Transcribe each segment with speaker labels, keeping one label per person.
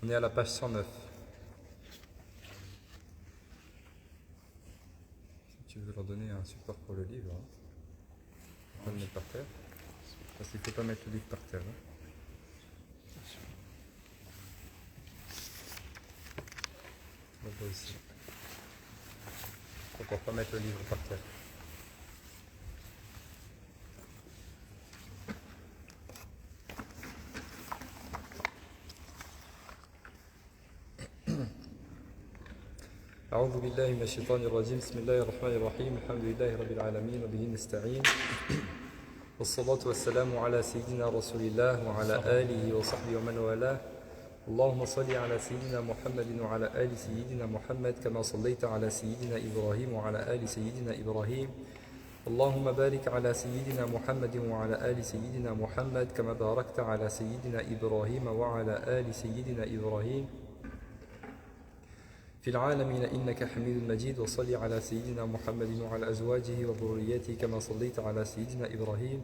Speaker 1: On est à la page 109. Si tu veux leur donner un support pour le livre, on va le mettre par terre. Parce qu'il ne faut pas mettre le livre par terre. Là-bas aussi. Il ne faut pas mettre le livre par terre. أعوذ بالله من الشيطان الرجيم بسم الله الرحمن الرحيم الحمد لله رب العالمين وبه نستعين والصلاة والسلام على سيدنا رسول الله وعلى آله وصحبه ومن والاه اللهم صل على سيدنا محمد وعلى آل سيدنا محمد كما صليت على سيدنا إبراهيم وعلى آل سيدنا إبراهيم اللهم بارك على سيدنا محمد وعلى آل سيدنا محمد كما باركت على سيدنا إبراهيم وعلى آل سيدنا إبراهيم في العالمين إنك حميد مجيد وصل على سيدنا محمد وعلى أزواجه وذريته كما صليت على سيدنا إبراهيم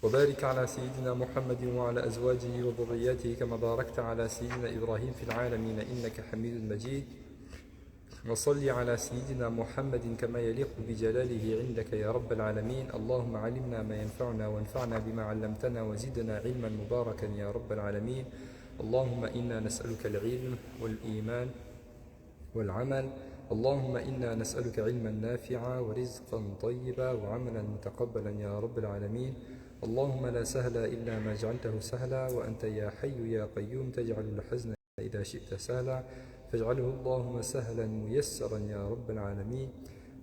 Speaker 1: وبارك على سيدنا محمد وعلى أزواجه وذريته كما باركت على سيدنا إبراهيم في العالمين إنك حميد مجيد وصل على سيدنا محمد كما يليق بجلاله عندك يا رب العالمين اللهم علمنا ما ينفعنا وانفعنا بما علمتنا وزدنا علما مباركا يا رب العالمين اللهم إنا نسألك العلم والإيمان والعمل اللهم إنا نسألك علما نافعا ورزقا طيبا وعملا متقبلا يا رب العالمين اللهم لا سهل إلا ما جعلته سهلا وأنت يا حي يا قيوم تجعل الحزن إذا شئت سهلا فاجعله اللهم سهلا ميسرا يا رب العالمين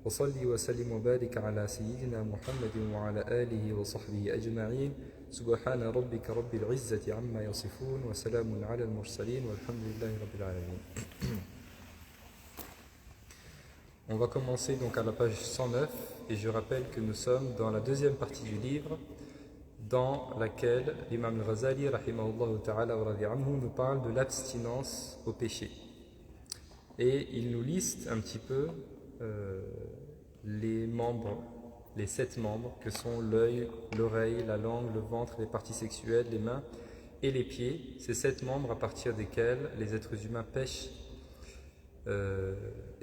Speaker 1: وصلي وسلم وبارك على سيدنا محمد وعلى آله وصحبه أجمعين سبحان ربك رب العزة عما يصفون وسلام على المرسلين والحمد لله رب العالمين. On va commencer donc à la page 109 et je rappelle que nous sommes dans la deuxième partie du livre dans laquelle l'imam al-Ghazali rahimahullah ta'ala wa radi anhu nous parle de l'abstinence au péché. Et il nous liste un petit peu les membres, les 7 membres que sont l'œil, l'oreille, la langue, le ventre, les parties sexuelles, les mains et les pieds. Ces 7 membres à partir desquels les êtres humains pêchent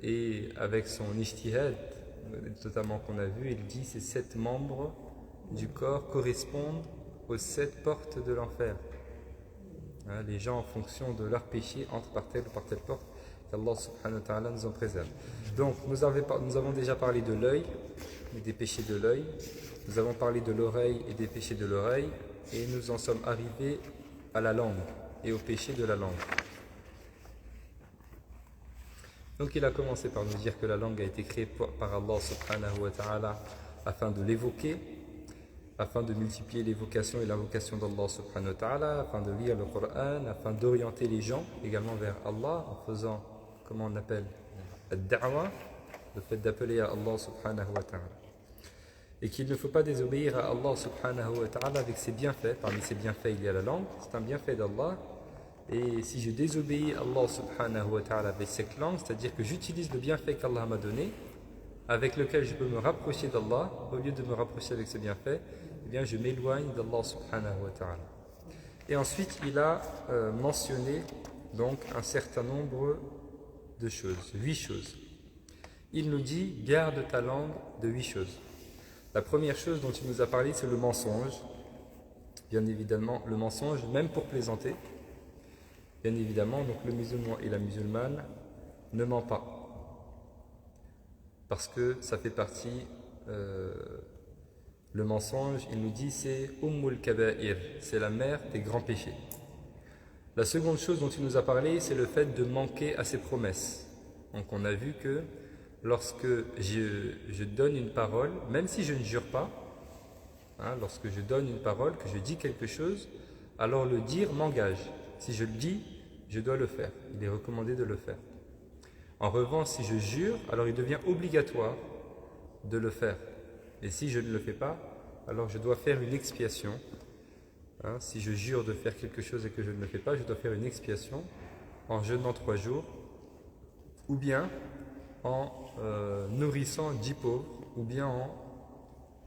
Speaker 1: et avec son ijtihad, notamment qu'on a vu, il dit ces 7 membres du corps correspondent aux 7 portes de l'enfer. Hein, les gens en fonction de leur péché entrent par telle ou par telle porte. Allah subhanahu wa ta'ala nous en préserve. Donc nous avons déjà parlé de l'œil et des péchés de l'œil, nous avons parlé de l'oreille et des péchés de l'oreille, et nous en sommes arrivés à la langue et aux péchés de la langue. Donc il a commencé par nous dire que la langue a été créée par Allah subhanahu wa ta'ala afin de l'évoquer, afin de multiplier l'évocation et l'invocation d'Allah subhanahu wa ta'ala, afin de lire le Coran, afin d'orienter les gens également vers Allah en faisant, comment on appelle, ad-da'wa, le fait d'appeler à Allah subhanahu wa ta'ala. Et qu'il ne faut pas désobéir à Allah subhanahu wa ta'ala avec ses bienfaits. Parmi ses bienfaits, il y a la langue, c'est un bienfait d'Allah. Et si je désobéis à Allah subhanahu wa ta'ala avec cette langue, c'est-à-dire que j'utilise le bienfait qu'Allah m'a donné, avec lequel je peux me rapprocher d'Allah, au lieu de me rapprocher avec ce bienfait, eh bien je m'éloigne d'Allah subhanahu wa ta'ala. Et ensuite, il a mentionné donc un certain nombre de choses, 8 choses. Il nous dit, garde ta langue de 8 choses. La première chose dont il nous a parlé, c'est le mensonge. Bien évidemment, le mensonge, même pour plaisanter. Bien évidemment, donc le musulman et la musulmane ne ment pas. Parce que ça fait partie, le mensonge, il nous dit, c'est Ummul Kaba'ir, c'est la mère des grands péchés. La seconde chose dont il nous a parlé, c'est le fait de manquer à ses promesses. Donc on a vu que lorsque je donne une parole, même si je ne jure pas, hein, lorsque je donne une parole, que je dis quelque chose, alors le dire m'engage. Si je le dis, je dois le faire. Il est recommandé de le faire. En revanche, si je jure, alors il devient obligatoire de le faire. Et si je ne le fais pas, alors je dois faire une expiation. Hein, si je jure de faire quelque chose et que je ne le fais pas, je dois faire une expiation en jeûnant 3 jours, ou bien en nourrissant 10 pauvres, ou bien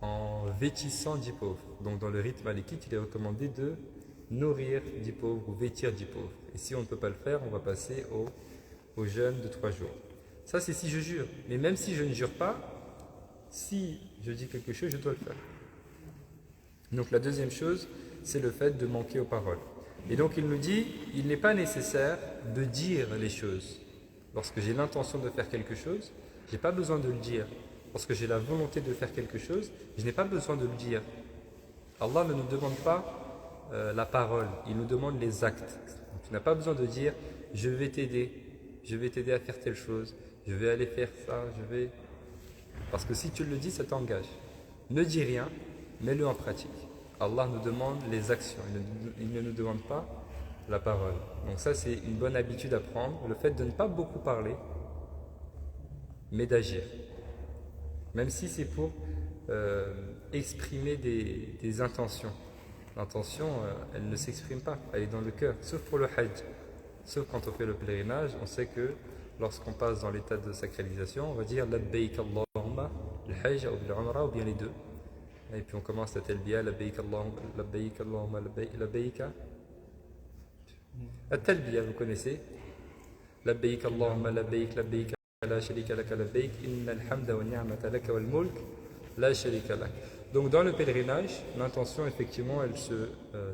Speaker 1: en vêtissant 10 pauvres. Donc dans le rite malékite, il est recommandé de nourrir 10 pauvres ou vêtir 10 pauvres. Et si on ne peut pas le faire, on va passer au jeûne de 3 jours. Ça, c'est si je jure. Mais même si je ne jure pas, si je dis quelque chose, je dois le faire. Donc la deuxième chose, c'est le fait de manquer aux paroles. Et donc il nous dit, il n'est pas nécessaire de dire les choses. Lorsque j'ai l'intention de faire quelque chose, je n'ai pas besoin de le dire. Lorsque j'ai la volonté de faire quelque chose, je n'ai pas besoin de le dire. Allah ne nous demande pas la parole, il nous demande les actes. Tu n'as pas besoin de dire, je vais t'aider à faire telle chose, je vais aller faire ça, Parce que si tu le dis, ça t'engage. Ne dis rien, mets-le en pratique. Allah nous demande les actions, il ne nous demande pas la parole. Donc ça, c'est une bonne habitude à prendre, le fait de ne pas beaucoup parler, mais d'agir. Même si c'est pour exprimer des intentions. L'intention, elle ne s'exprime pas, elle est dans le cœur, sauf pour le hajj. Sauf quand on fait le pèlerinage, on sait que lorsqu'on passe dans l'état de sacralisation, on va dire Labbaik Allahumma, le hajj ou l'umra ou bien les deux. Et puis on commence la talbiya, Labbaik Allahumma, Labbaik. La talbiya, vous connaissez Labbaik Allahumma, Labbaik, Labbaik, la sharika laka, Labbaik, innal hamda wa ni'mata laka wal mulk, la sharika lak. Donc dans le pèlerinage, l'intention effectivement elle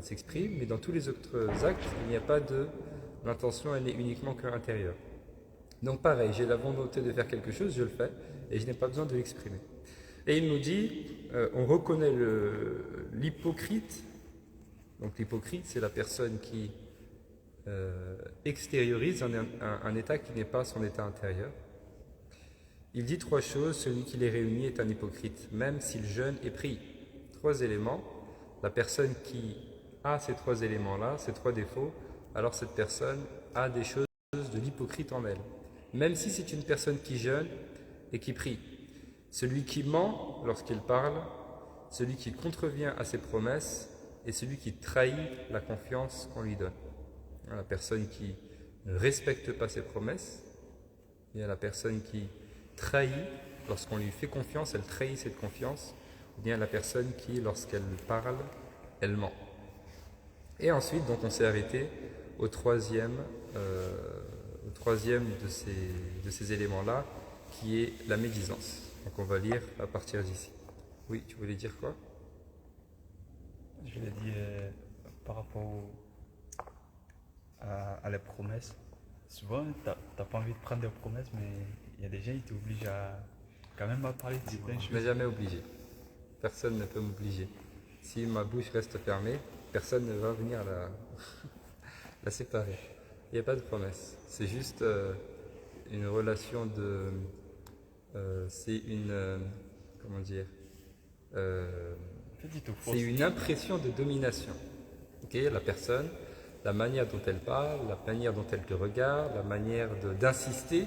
Speaker 1: s'exprime, mais dans tous les autres actes, il n'y a pas de... L'intention elle n'est uniquement que intérieure. Donc pareil, j'ai la volonté de faire quelque chose, je le fais, et je n'ai pas besoin de l'exprimer. Et il nous dit, on reconnaît l'hypocrite. Donc l'hypocrite, c'est la personne qui extériorise un état qui n'est pas son état intérieur. Il dit 3 choses, celui qui les réunit est un hypocrite, même s'il jeûne et prie. 3 éléments, la personne qui a ces 3 éléments-là, ces 3 défauts, alors cette personne a des choses de l'hypocrite en elle. Même si c'est une personne qui jeûne et qui prie. Celui qui ment lorsqu'il parle, celui qui contrevient à ses promesses et celui qui trahit la confiance qu'on lui donne. La personne qui ne respecte pas ses promesses, il y a la personne qui trahit, lorsqu'on lui fait confiance, elle trahit cette confiance, ou bien la personne qui, lorsqu'elle parle, elle ment. Et ensuite, donc, on s'est arrêté au troisième de ces éléments-là, qui est la médisance. Donc on va lire à partir d'ici. Oui, tu voulais dire quoi?
Speaker 2: Je l'ai dit par rapport à la promesse. Souvent, tu n'as pas envie de prendre des promesses, mais il y a des gens qui t'obligent quand même à parler de certaines choses.
Speaker 1: Je ne m'ai jamais obligé. Personne ne peut m'obliger. Si ma bouche reste fermée, personne ne va venir la séparer. Il n'y a pas de promesse. C'est juste une relation de... c'est une... comment dire c'est une impression de domination. Okay, la personne, la manière dont elle parle, la manière dont elle te regarde, la manière d'insister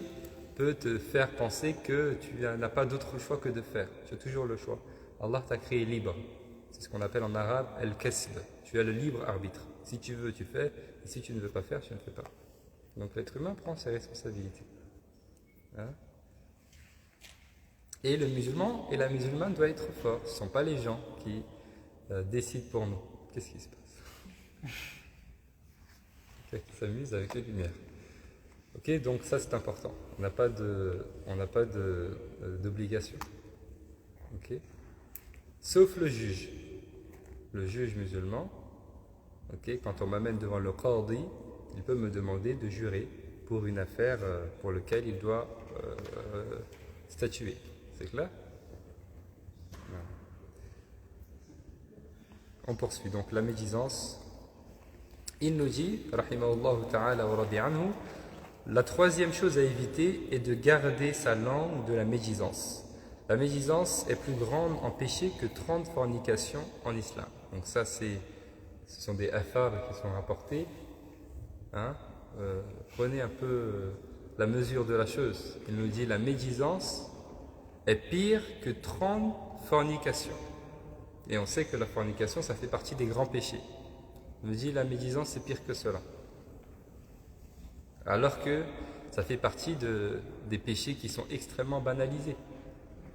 Speaker 1: peut te faire penser que tu n'as pas d'autre choix que de faire. Tu as toujours le choix. Allah t'a créé libre. C'est ce qu'on appelle en arabe al-kasb. Tu as le libre arbitre. Si tu veux, tu fais. Et si tu ne veux pas faire, tu ne fais pas. Donc l'être humain prend ses responsabilités. Hein? Et le musulman et la musulmane doivent être forts. Ce ne sont pas les gens qui décident pour nous. Qu'est-ce qui se passe? Quelqu'un qui s'amuse avec les lumières. Ok, donc ça c'est important. On n'a pas d'obligation. Ok, sauf le juge. Le juge musulman, ok, quand on m'amène devant le qadi, il peut me demander de jurer pour une affaire pour laquelle il doit statuer. C'est clair? Voilà. On poursuit donc la médisance. Il nous dit, rahimahullah ta'ala wa radi anhu, la troisième chose à éviter est de garder sa langue de la médisance. La médisance est plus grande en péché que 30 fornications en islam. Donc ça, ce sont des affaires qui sont rapportés. Hein? Prenez un peu la mesure de la chose. Il nous dit la médisance est pire que 30 fornications. Et on sait que la fornication, ça fait partie des grands péchés. Il nous dit la médisance, c'est pire que cela. Alors que ça fait partie des péchés qui sont extrêmement banalisés.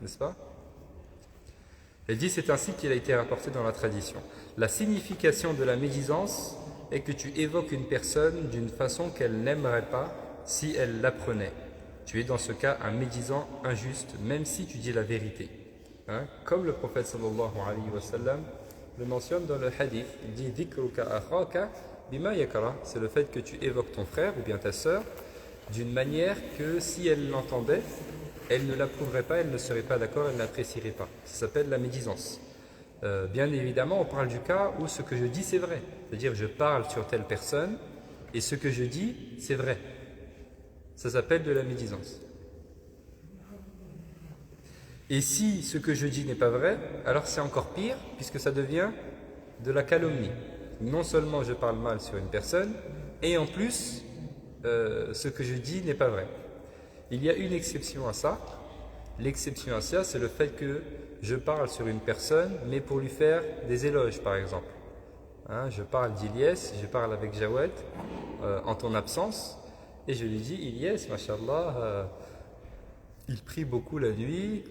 Speaker 1: N'est-ce pas? Elle dit c'est ainsi qu'il a été rapporté dans la tradition. La signification de la médisance est que tu évoques une personne d'une façon qu'elle n'aimerait pas si elle l'apprenait. Tu es dans ce cas un médisant injuste, même si tu dis la vérité. Hein? Comme le prophète sallallahu alayhi wa sallam le mentionne dans le hadith, il dit dhikruka akhaka bima yakra, c'est le fait que tu évoques ton frère ou bien ta sœur d'une manière que si elle l'entendait, elle ne l'approuverait pas, elle ne serait pas d'accord, elle n'apprécierait pas. Ça s'appelle la médisance. Bien évidemment, on parle du cas où ce que je dis c'est vrai. C'est-à-dire je parle sur telle personne et ce que je dis c'est vrai. Ça s'appelle de la médisance. Et si ce que je dis n'est pas vrai, alors c'est encore pire puisque ça devient de la calomnie. Non seulement je parle mal sur une personne et en plus ce que je dis n'est pas vrai. Il y a une exception à ça. L'exception à ça, c'est le fait que je parle sur une personne, mais pour lui faire des éloges, par exemple. Hein, je parle d'Ilyes, je parle avec Jawed en ton absence, et je lui dis Ilyes, mashallah, il prie beaucoup la nuit,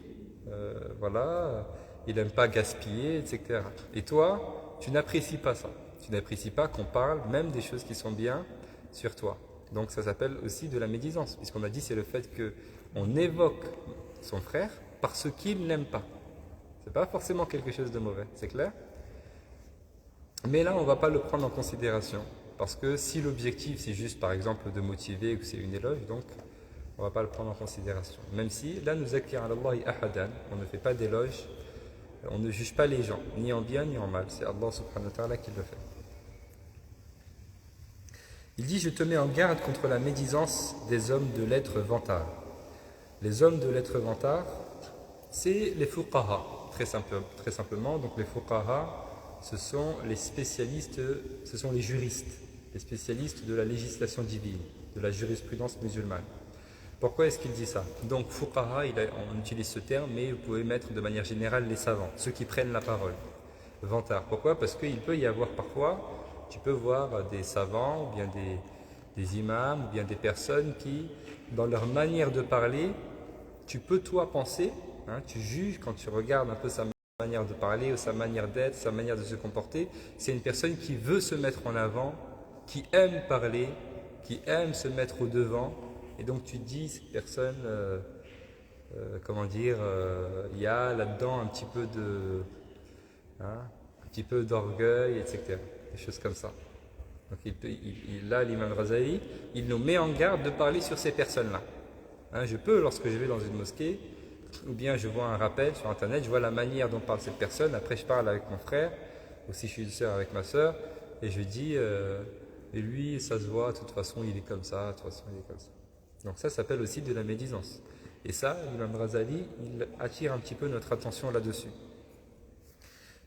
Speaker 1: voilà, il n'aime pas gaspiller, etc. Et toi, tu n'apprécies pas ça. Tu n'apprécies pas qu'on parle même des choses qui sont bien sur toi. Donc ça s'appelle aussi de la médisance, puisqu'on a dit c'est le fait qu'on évoque son frère parce qu'il n'aime pas. C'est pas forcément quelque chose de mauvais, c'est clair? Mais là, on ne va pas le prendre en considération, parce que si l'objectif c'est juste par exemple de motiver ou que c'est une éloge, donc on ne va pas le prendre en considération. Même si, là nous zakir ala Allahi ahadan, on ne fait pas d'éloge, on ne juge pas les gens, ni en bien ni en mal, c'est Allah subhanahu wa ta'ala qui le fait. Il dit, je te mets en garde contre la médisance des hommes de lettres vantards. Les hommes de lettres vantards, c'est les fuqaha, très simplement. Donc les fuqaha, ce sont les spécialistes, ce sont les juristes, les spécialistes de la législation divine, de la jurisprudence musulmane. Pourquoi est-ce qu'il dit ça? Donc fuqaha, on utilise ce terme, mais vous pouvez mettre de manière générale les savants, ceux qui prennent la parole. Vantards. Pourquoi? Parce qu'il peut y avoir parfois... Tu peux voir des savants, ou bien des imams, ou bien des personnes qui, dans leur manière de parler, tu peux toi penser, hein, tu juges quand tu regardes un peu sa manière de parler, ou sa manière d'être, sa manière de se comporter, c'est une personne qui veut se mettre en avant, qui aime parler, qui aime se mettre au devant, et donc tu te dis, cette personne, il y a là-dedans un petit peu de... Hein, un petit peu d'orgueil, etc. Des choses comme ça. Donc là, l'imam Razali, il nous met en garde de parler sur ces personnes-là. Hein, je peux, lorsque je vais dans une mosquée, ou bien je vois un rappel sur internet, je vois la manière dont parle cette personne, après je parle avec mon frère, ou si je suis une sœur avec ma sœur, et je dis, et lui, ça se voit, de toute façon, il est comme ça, de toute façon, il est comme ça. Donc ça s'appelle aussi de la médisance. Et ça, l'imam Razali, il attire un petit peu notre attention là-dessus.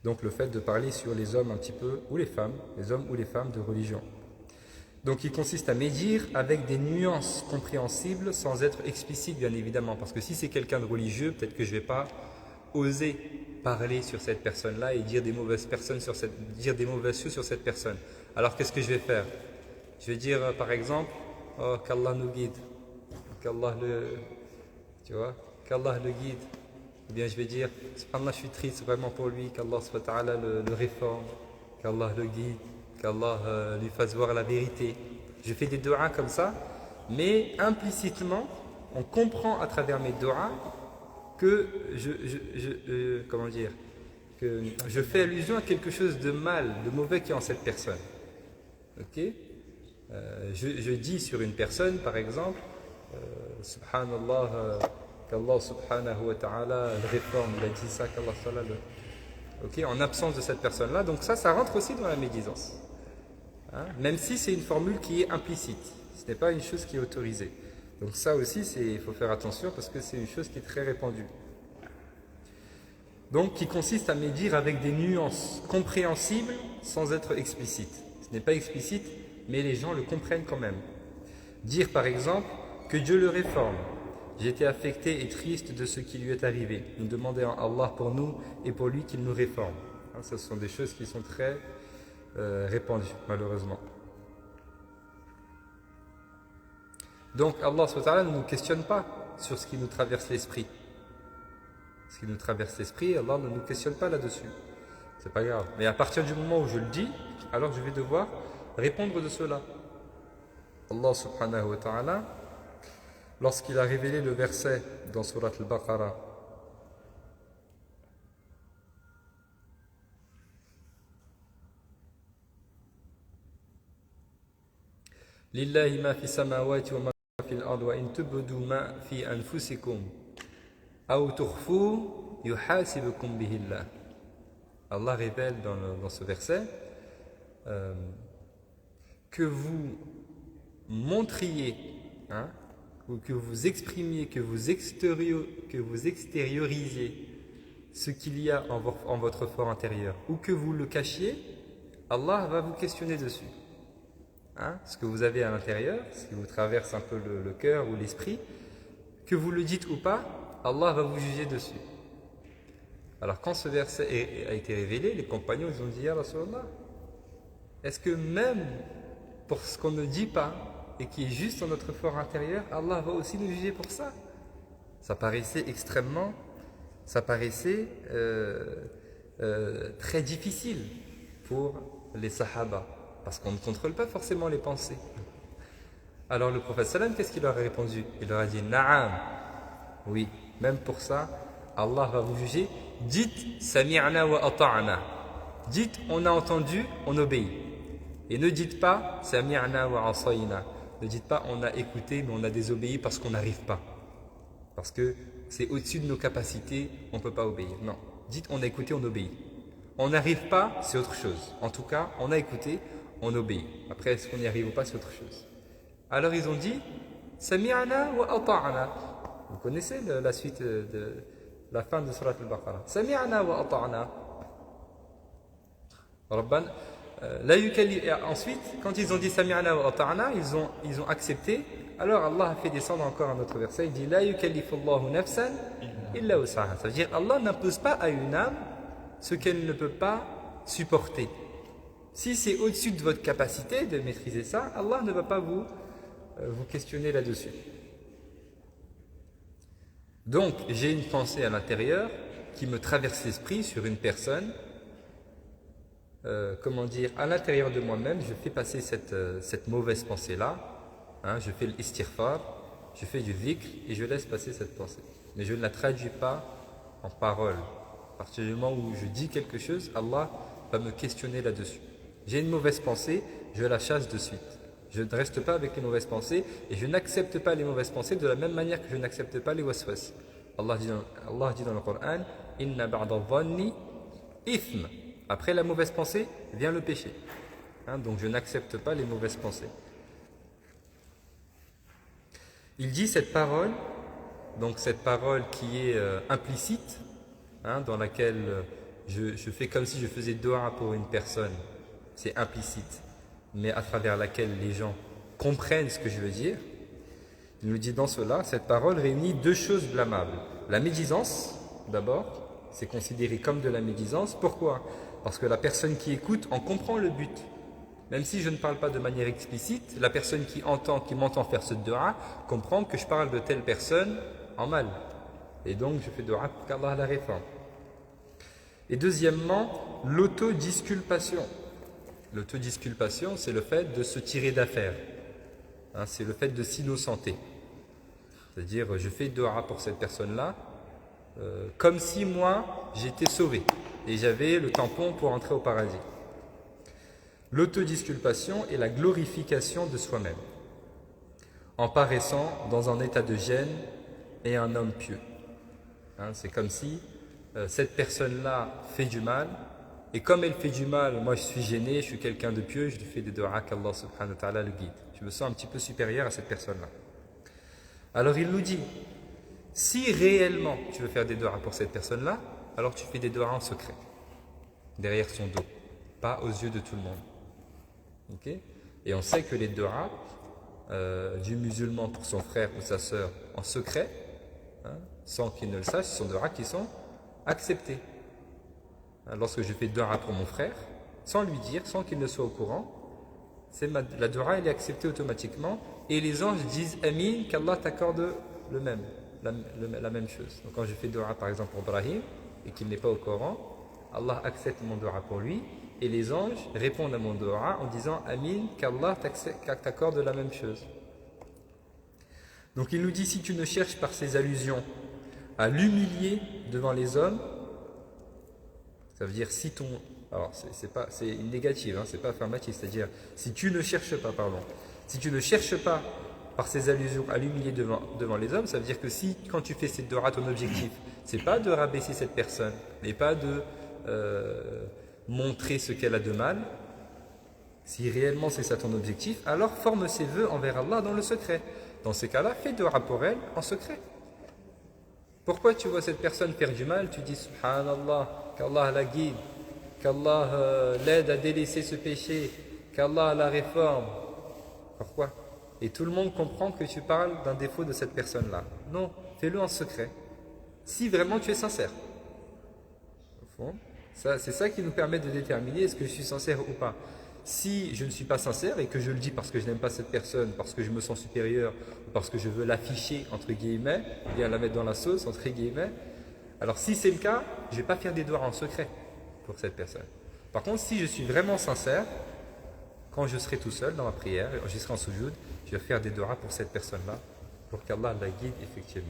Speaker 1: Donc le fait de parler sur les hommes un petit peu, ou les femmes, les hommes ou les femmes de religion. Donc il consiste à médire avec des nuances compréhensibles sans être explicite bien évidemment. Parce que si c'est quelqu'un de religieux, peut-être que je ne vais pas oser parler sur cette personne-là et dire des mauvaises choses sur cette personne. Alors qu'est-ce que je vais faire? Je vais dire par exemple, oh, qu'Allah nous guide, qu'Allah le guide. Ou bien je vais dire, subhanallah, je suis triste vraiment pour lui, qu'Allah le réforme, qu'Allah le guide, qu'Allah lui fasse voir la vérité. Je fais des doigts comme ça, mais implicitement, on comprend à travers mes doigts que que je fais allusion à quelque chose de mal, de mauvais qui est en cette personne. Ok? Je dis sur une personne, par exemple, subhanallah, qu'Allah subhanahu wa ta'ala le réforme, il a dit ça, qu'Allah ta'ala le... en absence de cette personne-là, donc ça rentre aussi dans la médisance. Hein? Même si c'est une formule qui est implicite, ce n'est pas une chose qui est autorisée. Donc ça aussi, il faut faire attention parce que c'est une chose qui est très répandue. Donc qui consiste à médire avec des nuances compréhensibles sans être explicite. Ce n'est pas explicite, mais les gens le comprennent quand même. Dire par exemple que Dieu le réforme. J'étais affecté et triste de ce qui lui est arrivé. Nous demandons à Allah pour nous et pour lui qu'il nous réforme. Hein, ce sont des choses qui sont très répandues, malheureusement. Donc Allah subhanahu wa ta'ala ne nous questionne pas sur ce qui nous traverse l'esprit. ce qui nous traverse l'esprit, Allah ne nous questionne pas là-dessus. C'est pas grave. Mais à partir du moment où je le dis, alors je vais devoir répondre de cela. Allah subhanahu wa ta'ala, lorsqu'il a révélé le verset dans Surat al-Baqarah, Lillahi ma fi samawati wa ma fi al-ard wa in tubdu ma fi anfusikum aw tukhfu yuhasibukum bihi Allah. Allah révèle dans ce verset que vous montriez, ou que vous exprimiez, que vous extériorisiez ce qu'il y a en votre fort intérieur, ou que vous le cachiez, Allah va vous questionner dessus. Ce que vous avez à l'intérieur, ce qui vous traverse un peu le cœur ou l'esprit, que vous le dites ou pas, Allah va vous juger dessus. Alors quand ce verset a été révélé, les compagnons ils ont dit Ya Rasulallah, est-ce que même pour ce qu'on ne dit pas et qui est juste dans notre fort intérieur, Allah va aussi nous juger pour ça? Ça paraissait très difficile pour les Sahaba, parce qu'on ne contrôle pas forcément les pensées. Alors le prophète sallam, qu'est-ce qu'il leur a répondu? Il leur a dit Na'am, oui, même pour ça, Allah va vous juger. Dites Sami'na wa ata'na. Dites on a entendu, on obéit. Et ne dites pas Sami'na wa asayna. Ne dites pas on a écouté mais on a désobéi parce qu'on n'arrive pas. Parce que c'est au-dessus de nos capacités, on ne peut pas obéir. Non. Dites on a écouté, on obéit. On n'arrive pas, c'est autre chose. En tout cas, on a écouté, on obéit. Après, est-ce qu'on y arrive ou pas, c'est autre chose. Alors ils ont dit Sami'na wa ata'na. Vous connaissez la suite de la fin de Surat al-Baqarah. Sami'na wa ata'na. Rabban. Ensuite, quand ils ont dit Sami'na wa ata'na, ils ont accepté. Alors Allah a fait descendre encore un autre verset. Il dit La yukallifullahu nafsan illa wus'aha. Ça veut dire Allah n'impose pas à une âme ce qu'elle ne peut pas supporter. Si c'est au-dessus de votre capacité de maîtriser ça, Allah ne va pas vous questionner là-dessus. Donc, j'ai une pensée à l'intérieur qui me traverse l'esprit sur une personne. À l'intérieur de moi-même, je fais passer cette mauvaise pensée-là. Je fais l'istighfar, je fais du dhikr et je laisse passer cette pensée. Mais je ne la traduis pas en paroles. À partir du moment où je dis quelque chose, Allah va me questionner là-dessus. J'ai une mauvaise pensée, je la chasse de suite. Je ne reste pas avec les mauvaises pensées et je n'accepte pas les mauvaises pensées de la même manière que je n'accepte pas les waswas. Allah dit dans le Coran Inna ba'da dhanni ithm. Après la mauvaise pensée vient le péché. Donc je n'accepte pas les mauvaises pensées. Il dit cette parole, donc cette parole qui est implicite, dans laquelle je fais comme si je faisais dua pour une personne, c'est implicite, mais à travers laquelle les gens comprennent ce que je veux dire. Il nous dit dans cela, cette parole réunit deux choses blâmables. La médisance, d'abord, c'est considéré comme de la médisance. Pourquoi? Parce que la personne qui écoute en comprend le but. Même si je ne parle pas de manière explicite, la personne qui m'entend faire ce dua, comprend que je parle de telle personne en mal. Et donc je fais dua pour qu'Allah la réforme. Et deuxièmement, l'autodisculpation. L'autodisculpation, c'est le fait de se tirer d'affaire. C'est le fait de s'innocenter. C'est-à-dire, je fais dua pour cette personne-là, comme si moi, j'étais sauvé et j'avais le tampon pour entrer au paradis. L'autodisculpation est la glorification de soi-même, en paraissant dans un état de gêne et un homme pieux. C'est comme si cette personne-là fait du mal, et comme elle fait du mal, moi je suis gêné, je suis quelqu'un de pieux, je lui fais des du'a qu'Allah subhanahu wa ta'ala le guide. Je me sens un petit peu supérieur à cette personne-là. Alors il nous dit, si réellement tu veux faire des du'a pour cette personne-là, alors tu fais des du'a en secret, derrière son dos, pas aux yeux de tout le monde. Okay? Et on sait que les du'a du musulman pour son frère ou sa sœur en secret, sans qu'il ne le sache, ce sont des du'a qui sont acceptés. Lorsque je fais du'a pour mon frère, sans lui dire, sans qu'il ne soit au courant, la du'a elle est acceptée automatiquement et les anges disent Amin, qu'Allah t'accorde le même. la même chose. Donc quand je fais dua par exemple pour Ibrahim et qu'il n'est pas au Coran, Allah accepte mon dua pour lui et les anges répondent à mon dua en disant Amin, qu'Allah t'accorde la même chose. Donc il nous dit si tu ne cherches par ces allusions à l'humilier devant les hommes, ça veut dire si ton... Alors c'est une négative, hein, c'est pas affirmatif, c'est-à-dire si tu ne cherches pas, si tu ne cherches pas par ces allusions à l'humilier devant les hommes, ça veut dire que si quand tu fais cette dua, ton objectif, c'est pas de rabaisser cette personne, mais pas de montrer ce qu'elle a de mal, si réellement c'est ça ton objectif, alors forme ses vœux envers Allah dans le secret. Dans ces cas-là, fais dua pour elle en secret. Pourquoi tu vois cette personne faire du mal, tu dis Subhanallah, qu'Allah la guide, qu'Allah l'aide à délaisser ce péché, qu'Allah la réforme. Pourquoi? Et tout le monde comprend que tu parles d'un défaut de cette personne-là. Non, fais-le en secret. Si vraiment tu es sincère. Au fond, c'est ça qui nous permet de déterminer est-ce que je suis sincère ou pas. Si je ne suis pas sincère et que je le dis parce que je n'aime pas cette personne, parce que je me sens supérieur, ou parce que je veux l'afficher, entre guillemets, bien la mettre dans la sauce, entre guillemets, alors si c'est le cas, je ne vais pas faire des doigts en secret pour cette personne. Par contre, si je suis vraiment sincère, quand je serai tout seul dans ma prière, je serai en sujoud, je vais faire des doigts pour cette personne-là, pour qu'Allah la guide effectivement.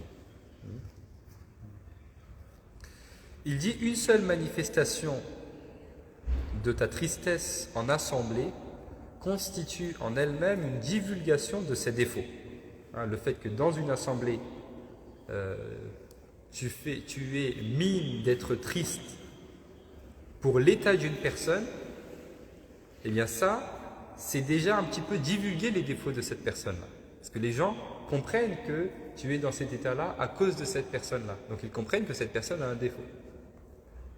Speaker 1: Il dit une seule manifestation de ta tristesse en assemblée constitue en elle-même une divulgation de ses défauts. Hein, le fait que dans une assemblée, tu es mine d'être triste pour l'état d'une personne, eh bien ça, c'est déjà un petit peu divulguer les défauts de cette personne-là. Parce que les gens comprennent que tu es dans cet état-là à cause de cette personne-là. Donc ils comprennent que cette personne a un défaut.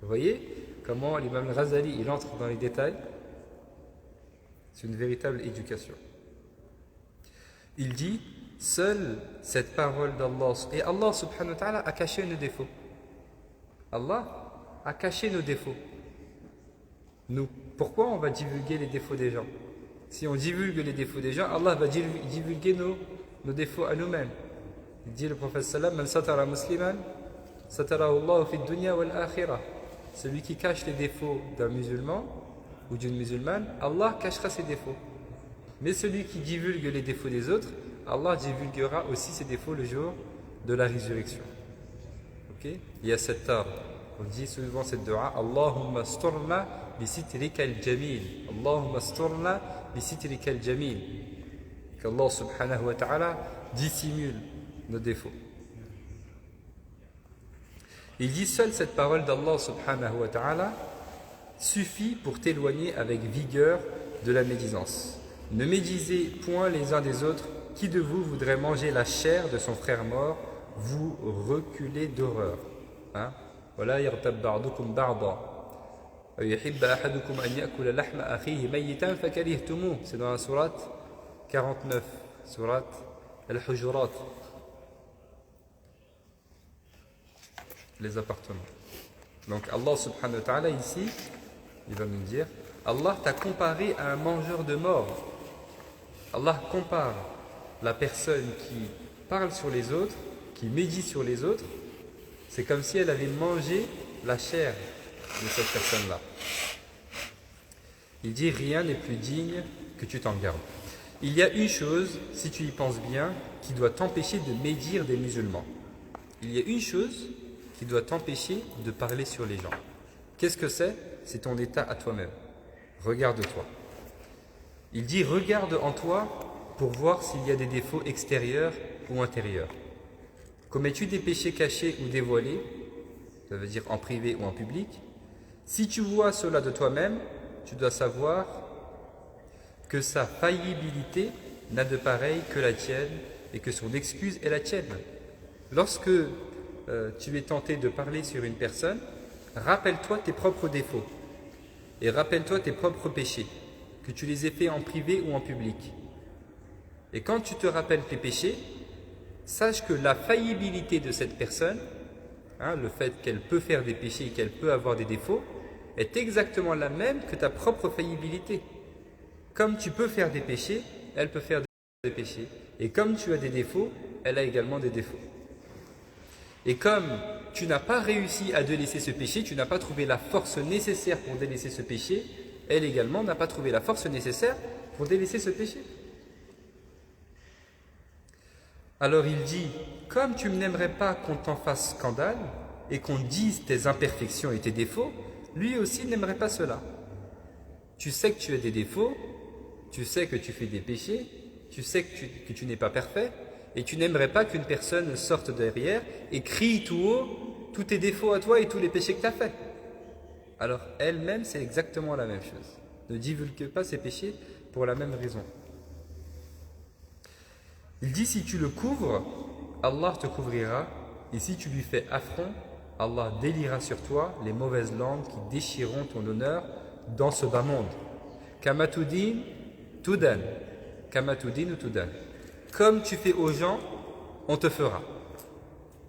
Speaker 1: Vous voyez comment l'imam al-Ghazali il entre dans les détails? C'est une véritable éducation. Il dit, seule cette parole d'Allah, et Allah subhanahu wa ta'ala a caché nos défauts. Allah a caché nos défauts. Nous, pourquoi on va divulguer les défauts des gens? Si on divulgue les défauts des gens, Allah va divulguer nos défauts à nous-mêmes. Il dit le prophète sallam, man satara musliman, satarahu Allah fi dunya wal akhirah. Celui qui cache les défauts d'un musulman ou d'une musulmane, Allah cachera ses défauts. Mais celui qui divulgue les défauts des autres, Allah divulguera aussi ses défauts le jour de la résurrection. Ok? Il y a cette tare. On dit souvent cette dua, Allahumma asturna bi sitrika al-jamil. Allahumma asturna bi sitrika al-jamil. Qu'Allah subhanahu wa ta'ala dissimule nos défauts. Il dit seule cette parole d'Allah subhanahu wa ta'ala suffit pour t'éloigner avec vigueur de la médisance. Ne médisez point les uns des autres. Qui de vous voudrait manger la chair de son frère mort? Vous reculez d'horreur. Voilà, yartab ba'dukum ba'da. Yuhibba ahadukum an ya'kula lahma akhihi mayyitan fakarihtumu. C'est dans la sourate 49, sourate Al-Hujurat. Les appartements. Donc Allah subhanahu wa ta'ala ici, il va nous dire, Allah t'a comparé à un mangeur de mort. Allah compare la personne qui parle sur les autres, qui médit sur les autres, c'est comme si elle avait mangé la chair de cette personne-là. Il dit, rien n'est plus digne que tu t'en gardes. Il y a une chose, si tu y penses bien, qui doit t'empêcher de médire des musulmans. Il y a une chose qui doit t'empêcher de parler sur les gens. Qu'est-ce que c'est? C'est ton état à toi-même. Regarde-toi. Il dit, regarde en toi pour voir s'il y a des défauts extérieurs ou intérieurs. Commets-tu des péchés cachés ou dévoilés? Ça veut dire en privé ou en public. Si tu vois cela de toi-même, tu dois savoir que sa faillibilité n'a de pareil que la tienne et que son excuse est la tienne. Lorsque tu es tenté de parler sur une personne, rappelle-toi tes propres défauts et rappelle-toi tes propres péchés, que tu les aies faits en privé ou en public. Et quand tu te rappelles tes péchés, sache que la faillibilité de cette personne, le fait qu'elle peut faire des péchés et qu'elle peut avoir des défauts, est exactement la même que ta propre faillibilité. Comme tu peux faire des péchés, elle peut faire des péchés. Et comme tu as des défauts, elle a également des défauts. Et comme tu n'as pas réussi à délaisser ce péché, tu n'as pas trouvé la force nécessaire pour délaisser ce péché, elle également n'a pas trouvé la force nécessaire pour délaisser ce péché. Alors il dit, comme tu n'aimerais pas qu'on t'en fasse scandale et qu'on dise tes imperfections et tes défauts, lui aussi n'aimerait pas cela. Tu sais que tu as des défauts, tu sais que tu fais des péchés, tu sais que tu n'es pas parfait, et tu n'aimerais pas qu'une personne sorte derrière et crie tout haut tous tes défauts à toi et tous les péchés que tu as faits. Alors elle-même, c'est exactement la même chose. Ne divulgue pas ses péchés pour la même raison. Il dit, si tu le couvres, Allah te couvrira, et si tu lui fais affront, Allah déliera sur toi les mauvaises langues qui déchireront ton honneur dans ce bas monde. Kamatudin, tudan. Kamatudin ou tudan. Comme tu fais aux gens, on te fera.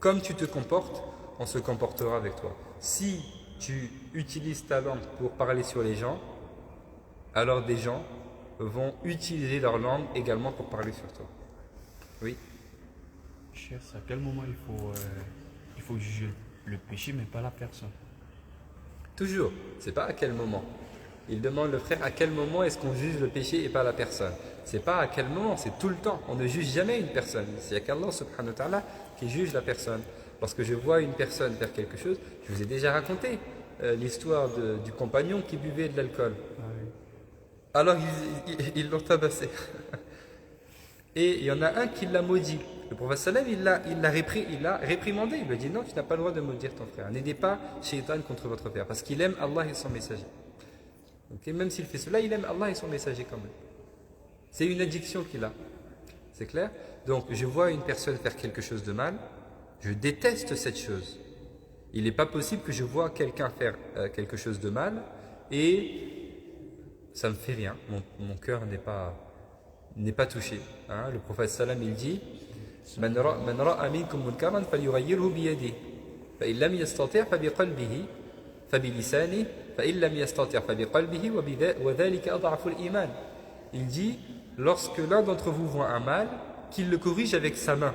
Speaker 1: Comme tu te comportes, on se comportera avec toi. Si tu utilises ta langue pour parler sur les gens, alors des gens vont utiliser leur langue également pour parler sur toi. Oui.
Speaker 2: Cher, à quel moment il faut juger le péché, mais pas la personne?
Speaker 1: Toujours. C'est pas à quel moment. Il demande le frère à quel moment est-ce qu'on juge le péché et pas la personne. C'est pas à quel moment, c'est tout le temps. On ne juge jamais une personne. C'est qu'Allah subhanahu wa ta'ala qui juge la personne. Lorsque je vois une personne faire quelque chose, je vous ai déjà raconté l'histoire du compagnon qui buvait de l'alcool.
Speaker 2: Ah oui.
Speaker 1: Alors ils l'ont tabassé. Et il y en a un qui l'a maudit. Le prophète sallam, il l'a réprimandé. Il lui a dit non, tu n'as pas le droit de maudire ton frère. N'aidez pas Shaitan contre votre frère. Parce qu'il aime Allah et son messager. Okay? Même s'il fait cela, il aime Allah et son messager quand même. C'est une addiction qu'il a. C'est clair? Donc je vois une personne faire quelque chose de mal. Je déteste cette chose. Il n'est pas possible que je vois quelqu'un faire quelque chose de mal et ça me fait rien. Mon cœur n'est pas touché. Hein? Le prophète sallam il dit Man ra'a minkum munkaran falyughayyirhu biyadihi fa in lam yastati' fa biqalbihi fa bilisanihi fa in lam yastati' fa biqalbihi wa dhalika adhafu al-iman. Il dit lorsque l'un d'entre vous voit un mal, qu'il le corrige avec sa main.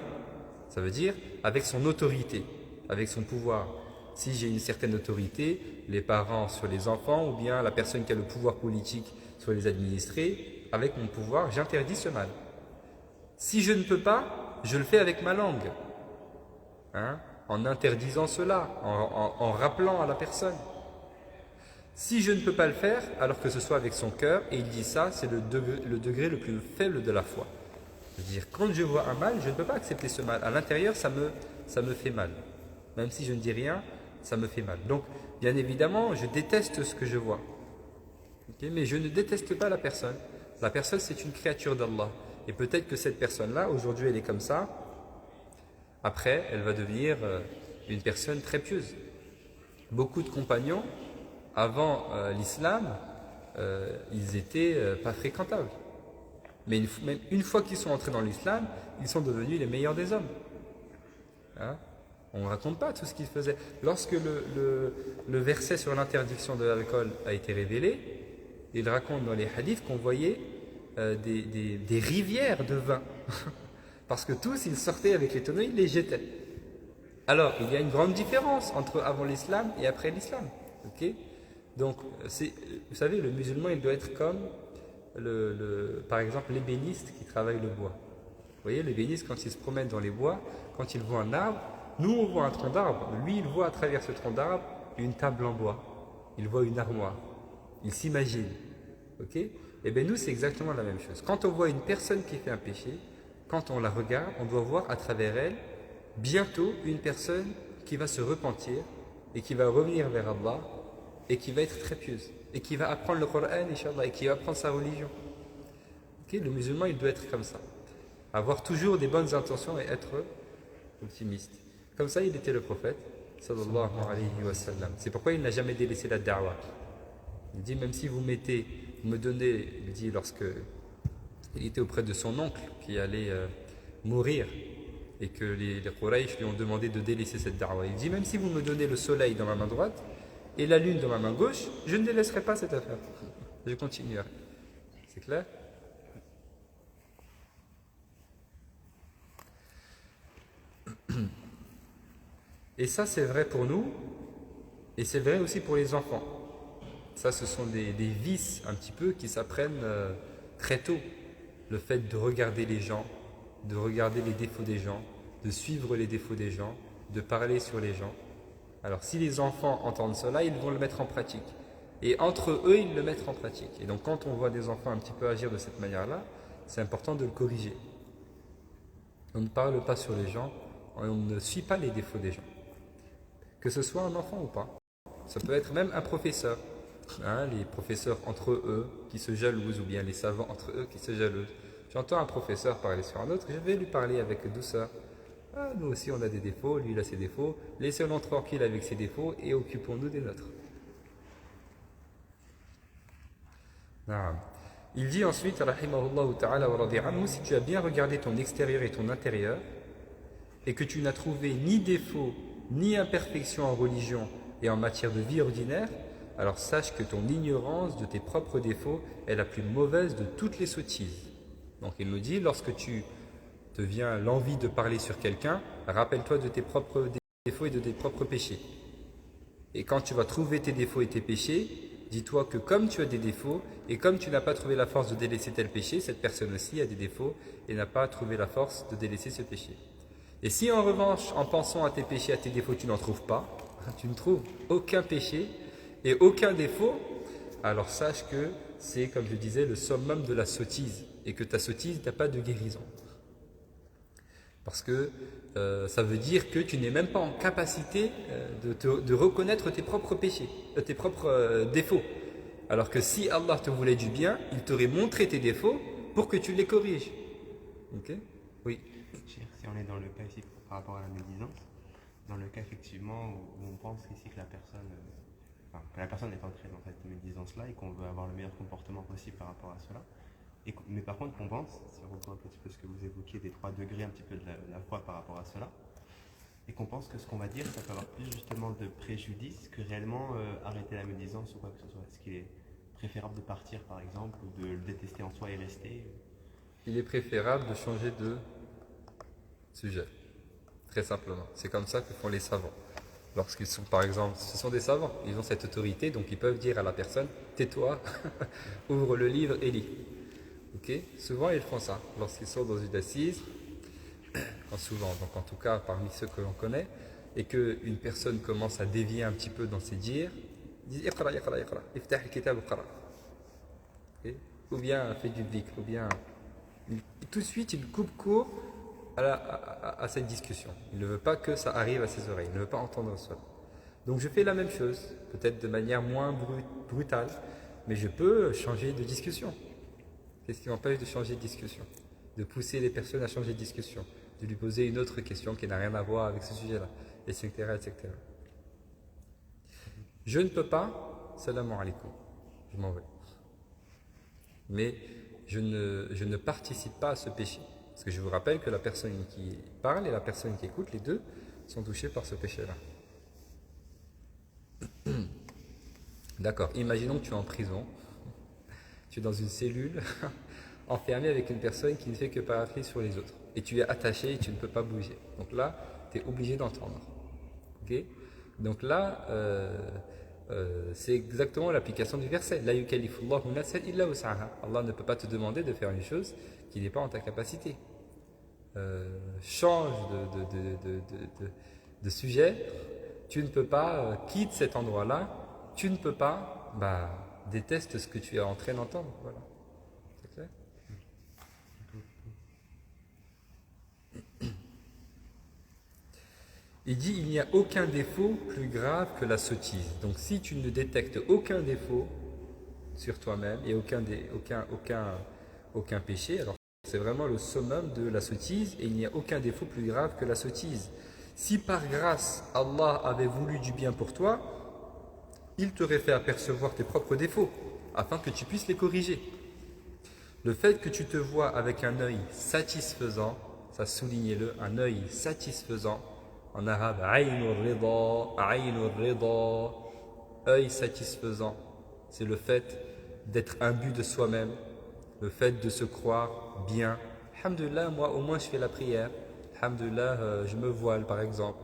Speaker 1: Ça veut dire avec son autorité, avec son pouvoir. Si j'ai une certaine autorité, les parents sur les enfants ou bien la personne qui a le pouvoir politique sur les administrés, avec mon pouvoir, j'interdis ce mal. Si je ne peux pas, je le fais avec ma langue, hein, en interdisant cela, en rappelant à la personne. Si je ne peux pas le faire, alors que ce soit avec son cœur, et il dit ça, c'est le degré le plus faible de la foi. C'est-à-dire, quand je vois un mal, je ne peux pas accepter ce mal. À l'intérieur, ça me fait mal. Même si je ne dis rien, ça me fait mal. Donc, bien évidemment, je déteste ce que je vois. Okay? Mais je ne déteste pas la personne. La personne, c'est une créature d'Allah. Et peut-être que cette personne-là, aujourd'hui, elle est comme ça. Après, elle va devenir une personne très pieuse. Beaucoup de compagnons, avant l'islam, ils n'étaient pas fréquentables. Mais une fois qu'ils sont entrés dans l'islam, ils sont devenus les meilleurs des hommes. Hein? On ne raconte pas tout ce qu'ils faisaient. Lorsque le verset sur l'interdiction de l'alcool a été révélé, il raconte dans les hadiths qu'on voyait des rivières de vin. Parce que tous, ils sortaient avec les tonneaux, ils les jetaient. Alors, il y a une grande différence entre avant l'islam et après l'islam. Okay? Donc, vous savez, le musulman, il doit être comme, par exemple, l'ébéniste qui travaille le bois. Vous voyez, l'ébéniste, quand il se promène dans les bois, quand il voit un arbre, nous, on voit un tronc d'arbre. Lui, il voit à travers ce tronc d'arbre une table en bois. Il voit une armoire. Il s'imagine. Ok? Et bien, nous, c'est exactement la même chose. Quand on voit une personne qui fait un péché, quand on la regarde, on doit voir à travers elle, bientôt, une personne qui va se repentir et qui va revenir vers Allah et qui va être très pieuse et qui va apprendre le Coran, Inch'Allah, et qui va apprendre sa religion. Okay? Le musulman, il doit être comme ça. Avoir toujours des bonnes intentions et être optimiste. Comme ça, il était le prophète, sallallahu alayhi wa sallam. C'est pourquoi il n'a jamais délaissé la da'wah. Il dit, même si vous me donnez, il dit, lorsque il était auprès de son oncle qui allait mourir et que les Quraysh lui ont demandé de délaisser cette da'wah. Il dit, même si vous me donnez le soleil dans ma main droite et la lune dans ma main gauche, je ne délaisserai pas cette affaire. Je continuerai. C'est clair? Et ça, c'est vrai pour nous, et c'est vrai aussi pour les enfants. Ça, ce sont des vices un petit peu qui s'apprennent très tôt. Le fait de regarder les gens, de regarder les défauts des gens, de suivre les défauts des gens, de parler sur les gens. Alors, si les enfants entendent cela, ils vont le mettre en pratique. Et entre eux, ils le mettent en pratique. Et donc, quand on voit des enfants un petit peu agir de cette manière-là, c'est important de le corriger. On ne parle pas sur les gens, on ne suit pas les défauts des gens. Que ce soit un enfant ou pas. Ça peut être même un professeur. Les professeurs entre eux qui se jalousent, ou bien les savants entre eux qui se jalousent. J'entends un professeur parler sur un autre, je vais lui parler avec douceur. Nous aussi on a des défauts, lui il a ses défauts, laissons-le tranquille avec ses défauts et occupons-nous des nôtres. Il dit ensuite, rahimahullah ta'ala wa radi anhu, si tu as bien regardé ton extérieur et ton intérieur, et que tu n'as trouvé ni défaut, ni imperfection en religion et en matière de vie ordinaire, alors sache que ton ignorance de tes propres défauts est la plus mauvaise de toutes les sottises. Donc il nous dit, lorsque tu te viens l'envie de parler sur quelqu'un, rappelle-toi de tes propres défauts et de tes propres péchés. Et quand tu vas trouver tes défauts et tes péchés, dis-toi que comme tu as des défauts, et comme tu n'as pas trouvé la force de délaisser tel péché, cette personne aussi a des défauts et n'a pas trouvé la force de délaisser ce péché. Et si en revanche, en pensant à tes péchés, à tes défauts, tu n'en trouves pas, tu ne trouves aucun péché et aucun défaut, alors sache que c'est, comme je disais, le summum de la sottise, et que ta sottise n'a pas de guérison. Parce que ça veut dire que tu n'es même pas en capacité de reconnaître tes propres péchés, tes propres défauts. Alors que si Allah te voulait du bien, il t'aurait montré tes défauts pour que tu les corriges. Ok? Oui.
Speaker 3: Si on est dans le cas ici par rapport à la médisance, dans le cas effectivement où on pense ici que la personne est entrée dans cette médisance-là et qu'on veut avoir le meilleur comportement possible par rapport à cela. Mais par contre, on pense, si on reprend un petit peu ce que vous évoquiez, des 3 degrés un petit peu de la foi par rapport à cela, et qu'on pense que ce qu'on va dire, ça peut avoir plus justement de préjudice que réellement arrêter la médisance ou quoi que ce soit. Est-ce qu'il est préférable de partir par exemple, ou de le détester en soi et rester?
Speaker 1: Il est préférable de changer de sujet, très simplement. C'est comme ça que font les savants. Lorsqu'ils sont, par exemple, ce sont des savants, ils ont cette autorité, donc ils peuvent dire à la personne, tais-toi, ouvre le livre et lis. Okay. Souvent ils font ça, lorsqu'ils sont dans une assise, souvent, donc en tout cas parmi ceux que l'on connaît, et qu'une personne commence à dévier un petit peu dans ses dires, ils disent Iqra, Iqra, Iqra, iftah al-kitab Iqra. Ou bien fait du dhikr, ou bien tout de suite il coupe court à cette discussion. Il ne veut pas que ça arrive à ses oreilles, il ne veut pas entendre cela. Donc je fais la même chose, peut-être de manière moins brutale, mais je peux changer de discussion. Qu'est-ce qui m'empêche de changer de discussion? De pousser les personnes à changer de discussion, de lui poser une autre question qui n'a rien à voir avec ce sujet-là, etc., etc. Je ne peux pas, salam alaikum, je m'en vais. Mais je ne participe pas à ce péché. Parce que je vous rappelle que la personne qui parle et la personne qui écoute, les deux, sont touchés par ce péché-là. D'accord, imaginons que tu es en prison, tu es dans une cellule, enfermé avec une personne qui ne fait que parler sur les autres. Et tu es attaché et tu ne peux pas bouger. Donc là, tu es obligé d'entendre. Okay. Donc là, c'est exactement l'application du verset. La yukallifullahu nafsan illa wus'aha. Allah ne peut pas te demander de faire une chose qui n'est pas en ta capacité. Change de sujet. Tu ne peux pas, quitte cet endroit-là. Tu ne peux pas, déteste ce que tu es en train d'entendre. Voilà. C'est clair? Il dit il n'y a aucun défaut plus grave que la sottise. Donc si tu ne détectes aucun défaut sur toi-même et aucun péché, alors c'est vraiment le summum de la sottise et il n'y a aucun défaut plus grave que la sottise. Si par grâce Allah avait voulu du bien pour toi, il t'aurait fait apercevoir tes propres défauts afin que tu puisses les corriger. Le fait que tu te vois avec un œil satisfaisant, ça soulignez-le, un œil satisfaisant, en arabe, œil satisfaisant, c'est le fait d'être imbu de soi-même, le fait de se croire bien. Alhamdulillah, moi au moins je fais la prière. Alhamdulillah, je me voile par exemple.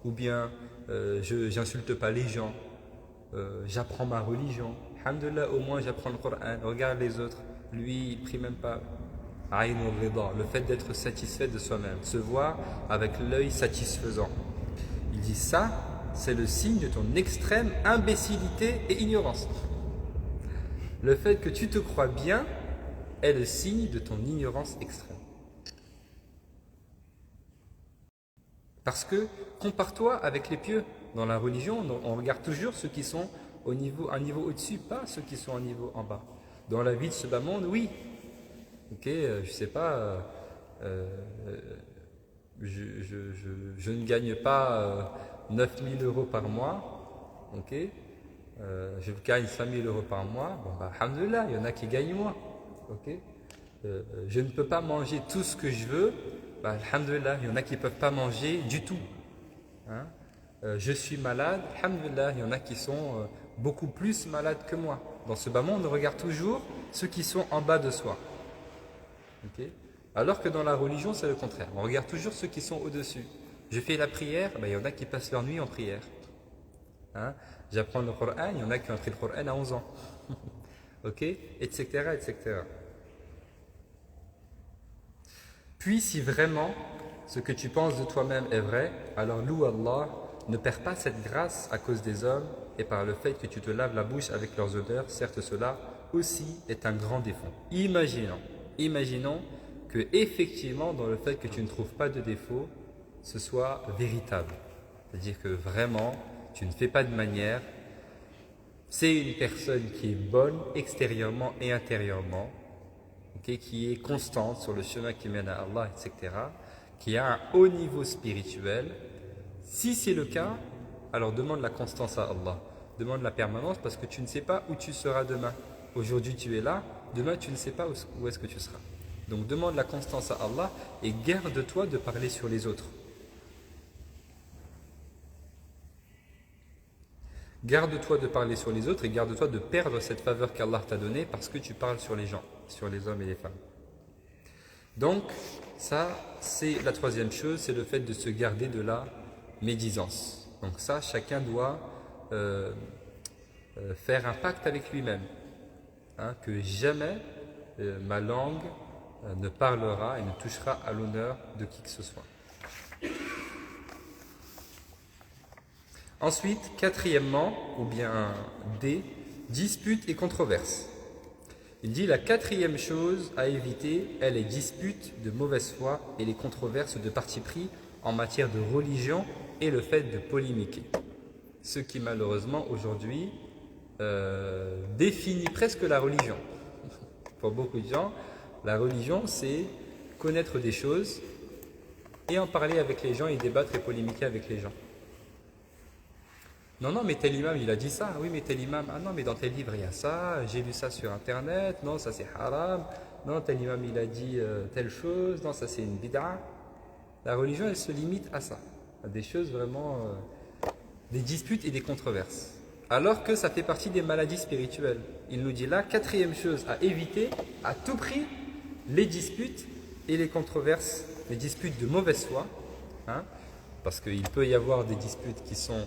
Speaker 1: ou bien je n'insulte pas les gens, j'apprends ma religion. Alhamdulillah, au moins j'apprends le Coran. Regarde les autres, lui il prie même pas. Aïn al-rida, le fait d'être satisfait de soi-même, se voir avec l'œil satisfaisant. Il dit ça, c'est le signe de ton extrême imbécilité et ignorance. Le fait que tu te crois bien est le signe de ton ignorance extrême. Parce que compare-toi avec les pieux. Dans la religion, on regarde toujours ceux qui sont un niveau au-dessus, pas ceux qui sont un niveau en bas. Dans la vie de ce bas monde, oui. Ok, je sais pas, je ne gagne pas 9000 euros par mois. Ok, je gagne 5000 euros par mois. Bon, bah, alhamdoulilah, il y en a qui gagnent moins. Ok, je ne peux pas manger tout ce que je veux. Bah, alhamdoulilah, il y en a qui ne peuvent pas manger du tout. Hein? Je suis malade, alhamdoulilah, il y en a qui sont beaucoup plus malades que moi. Dans ce bas monde, on regarde toujours ceux qui sont en bas de soi. Okay? Alors que dans la religion, c'est le contraire. On regarde toujours ceux qui sont au-dessus. Je fais la prière, ben, il y en a qui passent leur nuit en prière. Hein? J'apprends le Coran, il y en a qui ont appris le Coran à 11 ans. Ok, etc., etc. Puis si vraiment ce que tu penses de toi-même est vrai, alors loue Allah, ne perds pas cette grâce à cause des hommes et par le fait que tu te laves la bouche avec leurs odeurs. Certes, cela aussi est un grand défaut. Imaginons que effectivement dans le fait que tu ne trouves pas de défaut, ce soit véritable. C'est-à-dire que vraiment, tu ne fais pas de manière. C'est une personne qui est bonne extérieurement et intérieurement, okay, qui est constante sur le chemin qui mène à Allah, etc., qui a un haut niveau spirituel. Si c'est le cas, alors demande la constance à Allah. Demande la permanence parce que tu ne sais pas où tu seras demain. Aujourd'hui tu es là, demain tu ne sais pas où est-ce que tu seras. Donc demande la constance à Allah et garde-toi de parler sur les autres. Garde-toi de parler sur les autres et garde-toi de perdre cette faveur qu'Allah t'a donnée parce que tu parles sur les gens, sur les hommes et les femmes. Donc, ça, c'est la troisième chose, c'est le fait de se garder de la médisance. Donc ça, chacun doit faire un pacte avec lui-même. Hein, que jamais ma langue ne parlera et ne touchera à l'honneur de qui que ce soit. Ensuite, quatrièmement, ou bien D, disputes et controverses. Il dit la quatrième chose à éviter est les disputes de mauvaise foi et les controverses de parti pris en matière de religion et le fait de polémiquer. Ce qui malheureusement aujourd'hui définit presque la religion. Pour beaucoup de gens, la religion c'est connaître des choses et en parler avec les gens et débattre et polémiquer avec les gens. Non, mais tel imam il a dit ça, oui mais tel imam, ah non mais dans tel livre il y a ça, j'ai lu ça sur internet, non ça c'est haram, non tel imam il a dit telle chose, non ça c'est une bid'a. La religion elle se limite à ça, à des choses vraiment, des disputes et des controverses. Alors que ça fait partie des maladies spirituelles. Il nous dit là, quatrième chose à éviter à tout prix, les disputes et les controverses, les disputes de mauvaise foi, hein, parce qu'il peut y avoir des disputes qui sont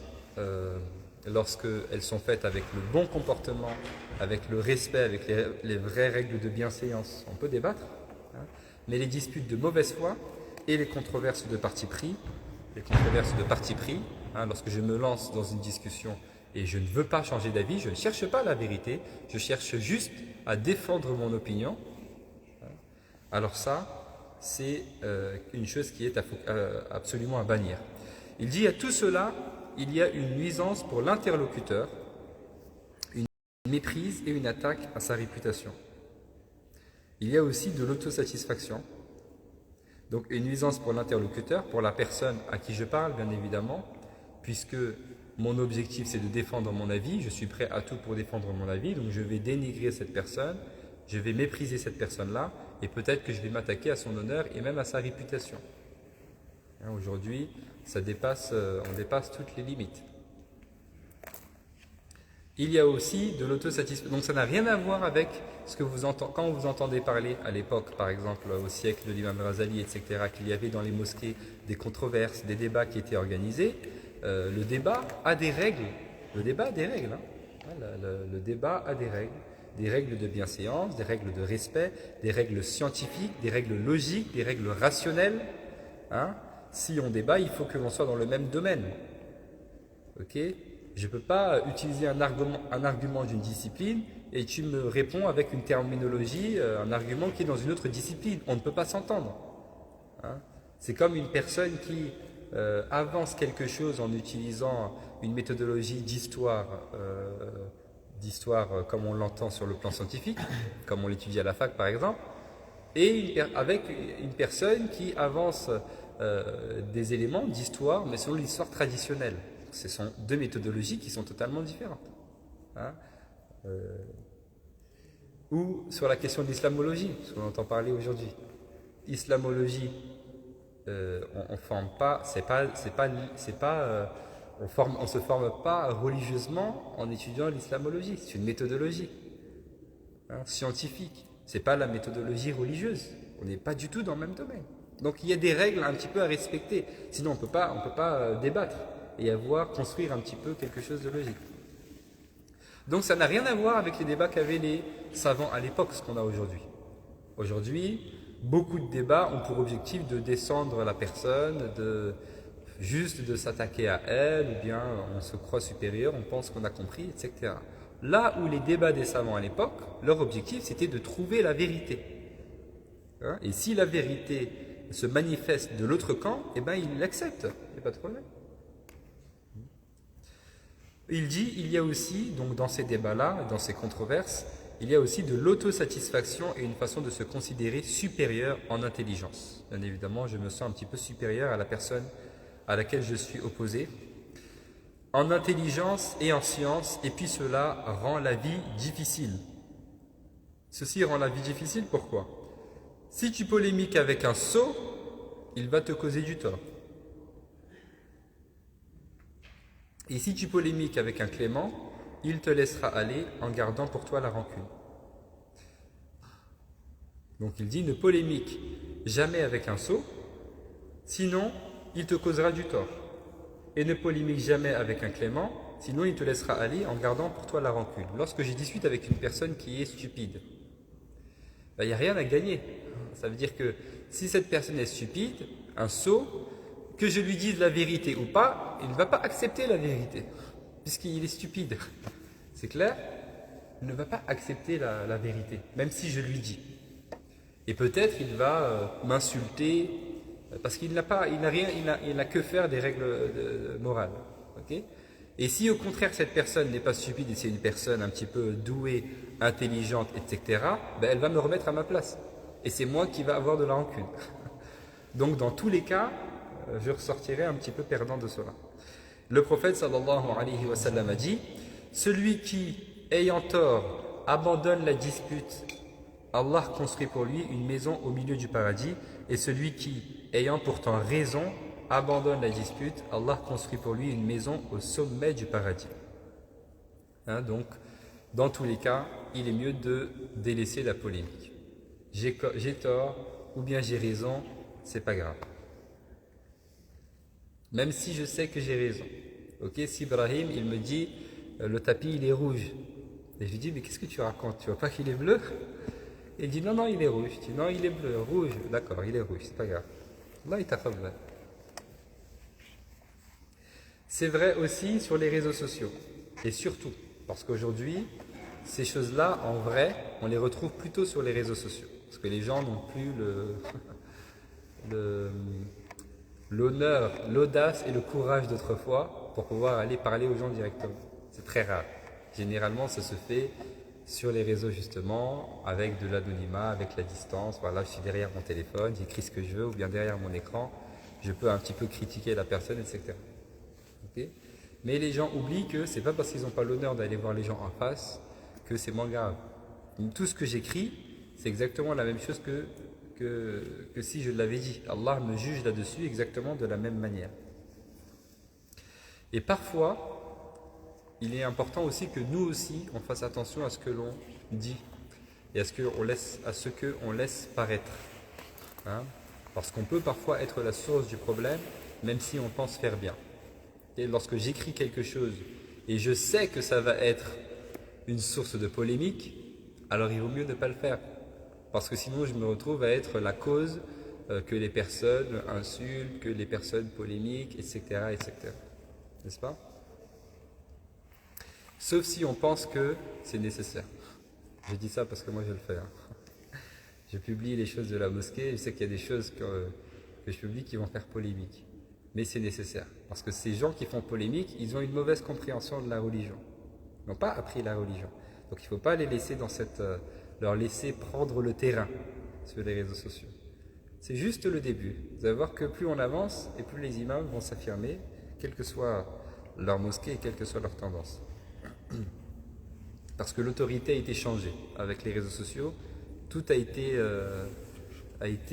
Speaker 1: lorsqu'elles sont faites avec le bon comportement, avec le respect, avec les vraies règles de bienséance, on peut débattre. Hein, mais les disputes de mauvaise foi et les controverses de parti pris, hein, lorsque je me lance dans une discussion et je ne veux pas changer d'avis, je ne cherche pas la vérité, je cherche juste à défendre mon opinion. Alors ça, c'est une chose qui est absolument à bannir. Il dit à tout cela, il y a une nuisance pour l'interlocuteur, une méprise et une attaque à sa réputation. Il y a aussi de l'autosatisfaction. Donc une nuisance pour l'interlocuteur, pour la personne à qui je parle, bien évidemment, puisque mon objectif c'est de défendre mon avis, je suis prêt à tout pour défendre mon avis, donc je vais dénigrer cette personne, je vais mépriser cette personne-là, et peut-être que je vais m'attaquer à son honneur et même à sa réputation. Hein, aujourd'hui, on dépasse toutes les limites. Il y a aussi de l'autosatisfaction. Donc ça n'a rien à voir avec ce que quand vous entendez parler à l'époque, par exemple au siècle de l'imam Razali, etc., qu'il y avait dans les mosquées des controverses, des débats qui étaient organisés, le débat a des règles. Le débat a des règles. Hein. Le débat a des règles. Des règles de bienséance, des règles de respect, des règles scientifiques, des règles logiques, des règles rationnelles. Hein. Si on débat, il faut que l'on soit dans le même domaine. Ok ? Je ne peux pas utiliser un argument d'une discipline et tu me réponds avec une terminologie, un argument qui est dans une autre discipline. On ne peut pas s'entendre. Hein. C'est comme une personne qui avance quelque chose en utilisant une méthodologie d'histoire comme on l'entend sur le plan scientifique, comme on l'étudie à la fac par exemple, et avec une personne qui avance des éléments d'histoire, mais selon l'histoire traditionnelle. Ce sont deux méthodologies qui sont totalement différentes. Hein. Ou sur la question de l'islamologie, ce qu'on entend parler aujourd'hui. Islamologie, on forme pas, on se forme pas religieusement en étudiant l'islamologie. C'est une méthodologie scientifique. C'est pas la méthodologie religieuse. On n'est pas du tout dans le même domaine. Donc il y a des règles un petit peu à respecter. Sinon on peut pas débattre et construire un petit peu quelque chose de logique. Donc ça n'a rien à voir avec les débats qu'avaient les savants à l'époque, ce qu'on a aujourd'hui. Aujourd'hui, beaucoup de débats ont pour objectif de descendre la personne, juste de s'attaquer à elle, ou bien on se croit supérieur, on pense qu'on a compris, etc. Là où les débats des savants à l'époque, leur objectif c'était de trouver la vérité. Hein? Et si la vérité se manifeste de l'autre camp, eh ben ils l'acceptent, il n'y a pas de problème. Il dit, il y a aussi, donc dans ces débats-là, dans ces controverses, il y a aussi de l'autosatisfaction et une façon de se considérer supérieur en intelligence. Bien évidemment, je me sens un petit peu supérieur à la personne à laquelle je suis opposé, en intelligence et en science, et puis cela rend la vie difficile. Ceci rend la vie difficile, pourquoi ? Si tu polémiques avec un sot, il va te causer du tort. Et si tu polémiques avec un clément, il te laissera aller en gardant pour toi la rancune. Donc il dit, ne polémique jamais avec un sot, sinon il te causera du tort. Et ne polémique jamais avec un clément, sinon il te laissera aller en gardant pour toi la rancune. Lorsque je discute avec une personne qui est stupide, il n'y a rien à gagner. Ça veut dire que si cette personne est stupide, un sot, que je lui dise la vérité ou pas, il ne va pas accepter la vérité, puisqu'il est stupide. C'est clair ? Il ne va pas accepter la vérité, même si je lui dis. Et peut-être il va m'insulter, parce qu'il n'a que faire des règles morales. Okay ? Et si au contraire cette personne n'est pas stupide et c'est une personne un petit peu douée, intelligente, etc., ben elle va me remettre à ma place. Et c'est moi qui va avoir de la rancune. Donc dans tous les cas, je ressortirai un petit peu perdant de cela. Le prophète sallallahu alayhi wa sallam a dit, celui qui, ayant tort, abandonne la dispute, Allah construit pour lui une maison au milieu du paradis, et celui qui, ayant pourtant raison, abandonne la dispute, Allah construit pour lui une maison au sommet du paradis. Hein, donc, dans tous les cas, il est mieux de délaisser la polémique. J'ai tort ou bien j'ai raison, c'est pas grave. Même si je sais que j'ai raison. Ok, si Ibrahim, il me dit, le tapis il est rouge. Et je lui dis, mais qu'est-ce que tu racontes? Tu vois pas qu'il est bleu? Et il dit, non, non, il est rouge. Je dis, non, il est bleu, rouge. D'accord, il est rouge, c'est pas grave. Allah, il t'accorde. C'est vrai aussi sur les réseaux sociaux. Et surtout, parce qu'aujourd'hui, ces choses-là, en vrai, on les retrouve plutôt sur les réseaux sociaux. Parce que les gens n'ont plus l'honneur, l'audace et le courage d'autrefois pour pouvoir aller parler aux gens directement. C'est très rare. Généralement, ça se fait sur les réseaux justement, avec de l'anonymat, avec la distance. Voilà, je suis derrière mon téléphone, j'écris ce que je veux, ou bien derrière mon écran, je peux un petit peu critiquer la personne, etc. Okay? Mais les gens oublient que c'est pas parce qu'ils n'ont pas l'honneur d'aller voir les gens en face que c'est moins grave. Tout ce que j'écris, c'est exactement la même chose que si je l'avais dit. Allah me juge là-dessus exactement de la même manière. Et parfois, il est important aussi que nous aussi, on fasse attention à ce que l'on dit et à ce qu'on laisse paraître. Hein? Parce qu'on peut parfois être la source du problème, même si on pense faire bien. Et lorsque j'écris quelque chose et je sais que ça va être une source de polémique, alors il vaut mieux ne pas le faire. Parce que sinon je me retrouve à être la cause que les personnes insultent, que les personnes polémiquent, etc. etc. N'est-ce pas? Sauf si on pense que c'est nécessaire. Je dis ça parce que moi je le fais. Je publie les choses de la mosquée, je sais qu'il y a des choses que je publie qui vont faire polémique. Mais c'est nécessaire. Parce que ces gens qui font polémique, ils ont une mauvaise compréhension de la religion. Ils n'ont pas appris la religion. Donc il ne faut pas les laisser dans leur laisser prendre le terrain sur les réseaux sociaux. C'est juste le début. Vous allez voir que plus on avance et plus les imams vont s'affirmer, quelle que soit leur mosquée et quelle que soit leur tendance. Parce que l'autorité a été changée avec les réseaux sociaux, tout a été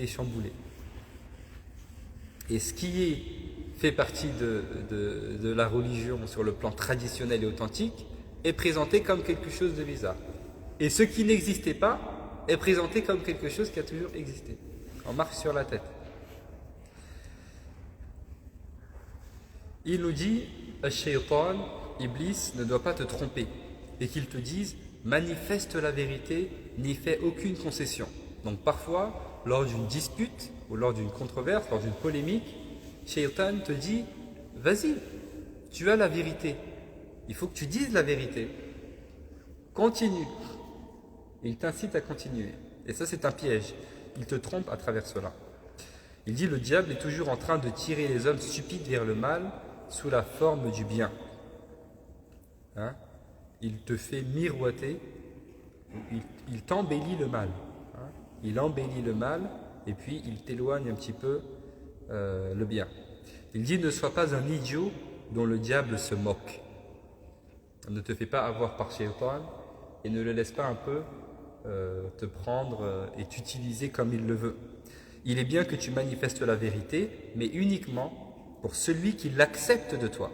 Speaker 1: chamboulé. Et ce qui fait partie de la religion sur le plan traditionnel et authentique est présenté comme quelque chose de bizarre. Et ce qui n'existait pas est présenté comme quelque chose qui a toujours existé. On marche sur la tête. Il nous dit, Ash-Shaytan, Iblis, ne doit pas te tromper. Et qu'il te dise, manifeste la vérité, n'y fais aucune concession. Donc parfois, lors d'une dispute, ou lors d'une controverse, lors d'une polémique, Shaytan te dit, vas-y, tu as la vérité. Il faut que tu dises la vérité. Continue. Il t'incite à continuer. Et ça, c'est un piège. Il te trompe à travers cela. Il dit, le diable est toujours en train de tirer les hommes stupides vers le mal sous la forme du bien. Hein? Il te fait miroiter, il t'embellit le mal. Hein? Il embellit le mal et puis il t'éloigne un petit peu le bien. Il dit, ne sois pas un idiot dont le diable se moque. Ne te fais pas avoir par Shaytan et ne le laisse pas un peu te prendre et t'utiliser comme il le veut. Il est bien que tu manifestes la vérité, mais uniquement pour celui qui l'accepte de toi.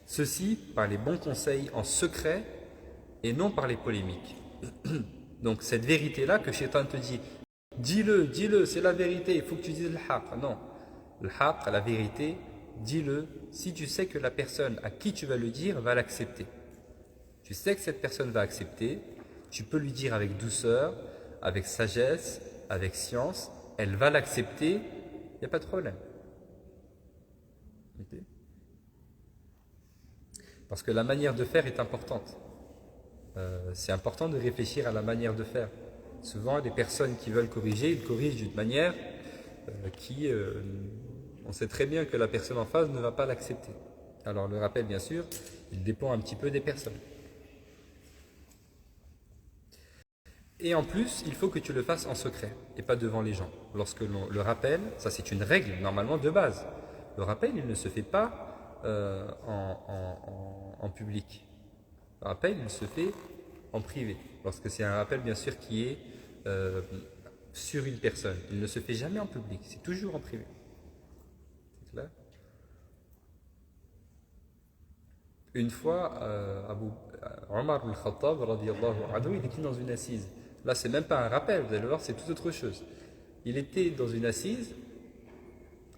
Speaker 1: Ceci par les bons conseils en secret et non par les polémiques. Donc cette vérité-là que Shaitan te dit, dis-le, c'est la vérité, il faut que tu dises le haqq. Non, le haqq, la vérité, dis-le si tu sais que la personne à qui tu vas le dire va l'accepter. Tu sais que cette personne va accepter, tu peux lui dire avec douceur, avec sagesse, avec science, elle va l'accepter, il n'y a pas de problème. Okay. Parce que la manière de faire est importante. C'est important de réfléchir à la manière de faire. Souvent, les personnes qui veulent corriger, ils corrigent d'une manière on sait très bien que la personne en face ne va pas l'accepter. Alors le rappel, bien sûr, il dépend un petit peu des personnes. Et en plus, il faut que tu le fasses en secret et pas devant les gens. Lorsque le rappel, ça c'est une règle normalement de base. Le rappel, il ne se fait pas en public. Le rappel, il se fait en privé. Lorsque c'est un rappel, bien sûr, qui est sur une personne. Il ne se fait jamais en public, c'est toujours en privé. C'est clair? Une fois, Omar al-Khattab, radiyallahu anhu, il était dans une assise. Là, c'est même pas un rappel, vous allez voir, c'est tout autre chose. Il était dans une assise,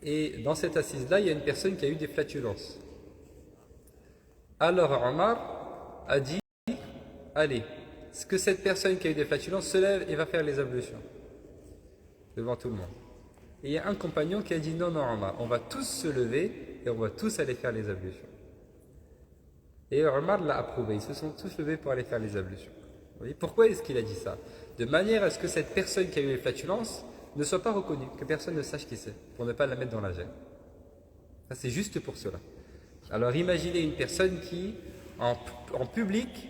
Speaker 1: et dans cette assise-là, il y a une personne qui a eu des flatulences. Alors Omar a dit, allez, est-ce que cette personne qui a eu des flatulences se lève et va faire les ablutions devant tout le monde? Et il y a un compagnon qui a dit, non, Omar, on va tous se lever et on va tous aller faire les ablutions. Et Omar l'a approuvé, ils se sont tous levés pour aller faire les ablutions. Vous voyez, pourquoi est-ce qu'il a dit ça? De manière à ce que cette personne qui a eu les flatulences ne soit pas reconnue, que personne ne sache qui c'est, pour ne pas la mettre dans la gêne. Ça, c'est juste pour cela. Alors imaginez une personne qui, en public,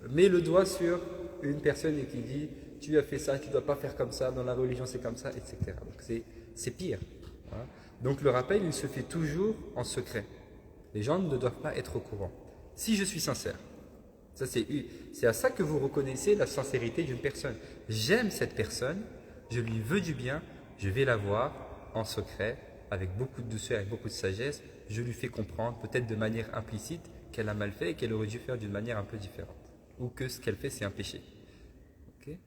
Speaker 1: met le doigt sur une personne et qui dit « tu as fait ça, tu ne dois pas faire comme ça, dans la religion c'est comme ça, etc. » Donc c'est pire. Voilà. Donc le rappel, il se fait toujours en secret. Les gens ne doivent pas être au courant. Si je suis sincère, ça c'est à ça que vous reconnaissez la sincérité d'une personne. J'aime cette personne, je lui veux du bien, je vais la voir en secret, avec beaucoup de douceur, avec beaucoup de sagesse, je lui fais comprendre, peut-être de manière implicite, qu'elle a mal fait et qu'elle aurait dû faire d'une manière un peu différente. Ou que ce qu'elle fait, c'est un péché. Okay?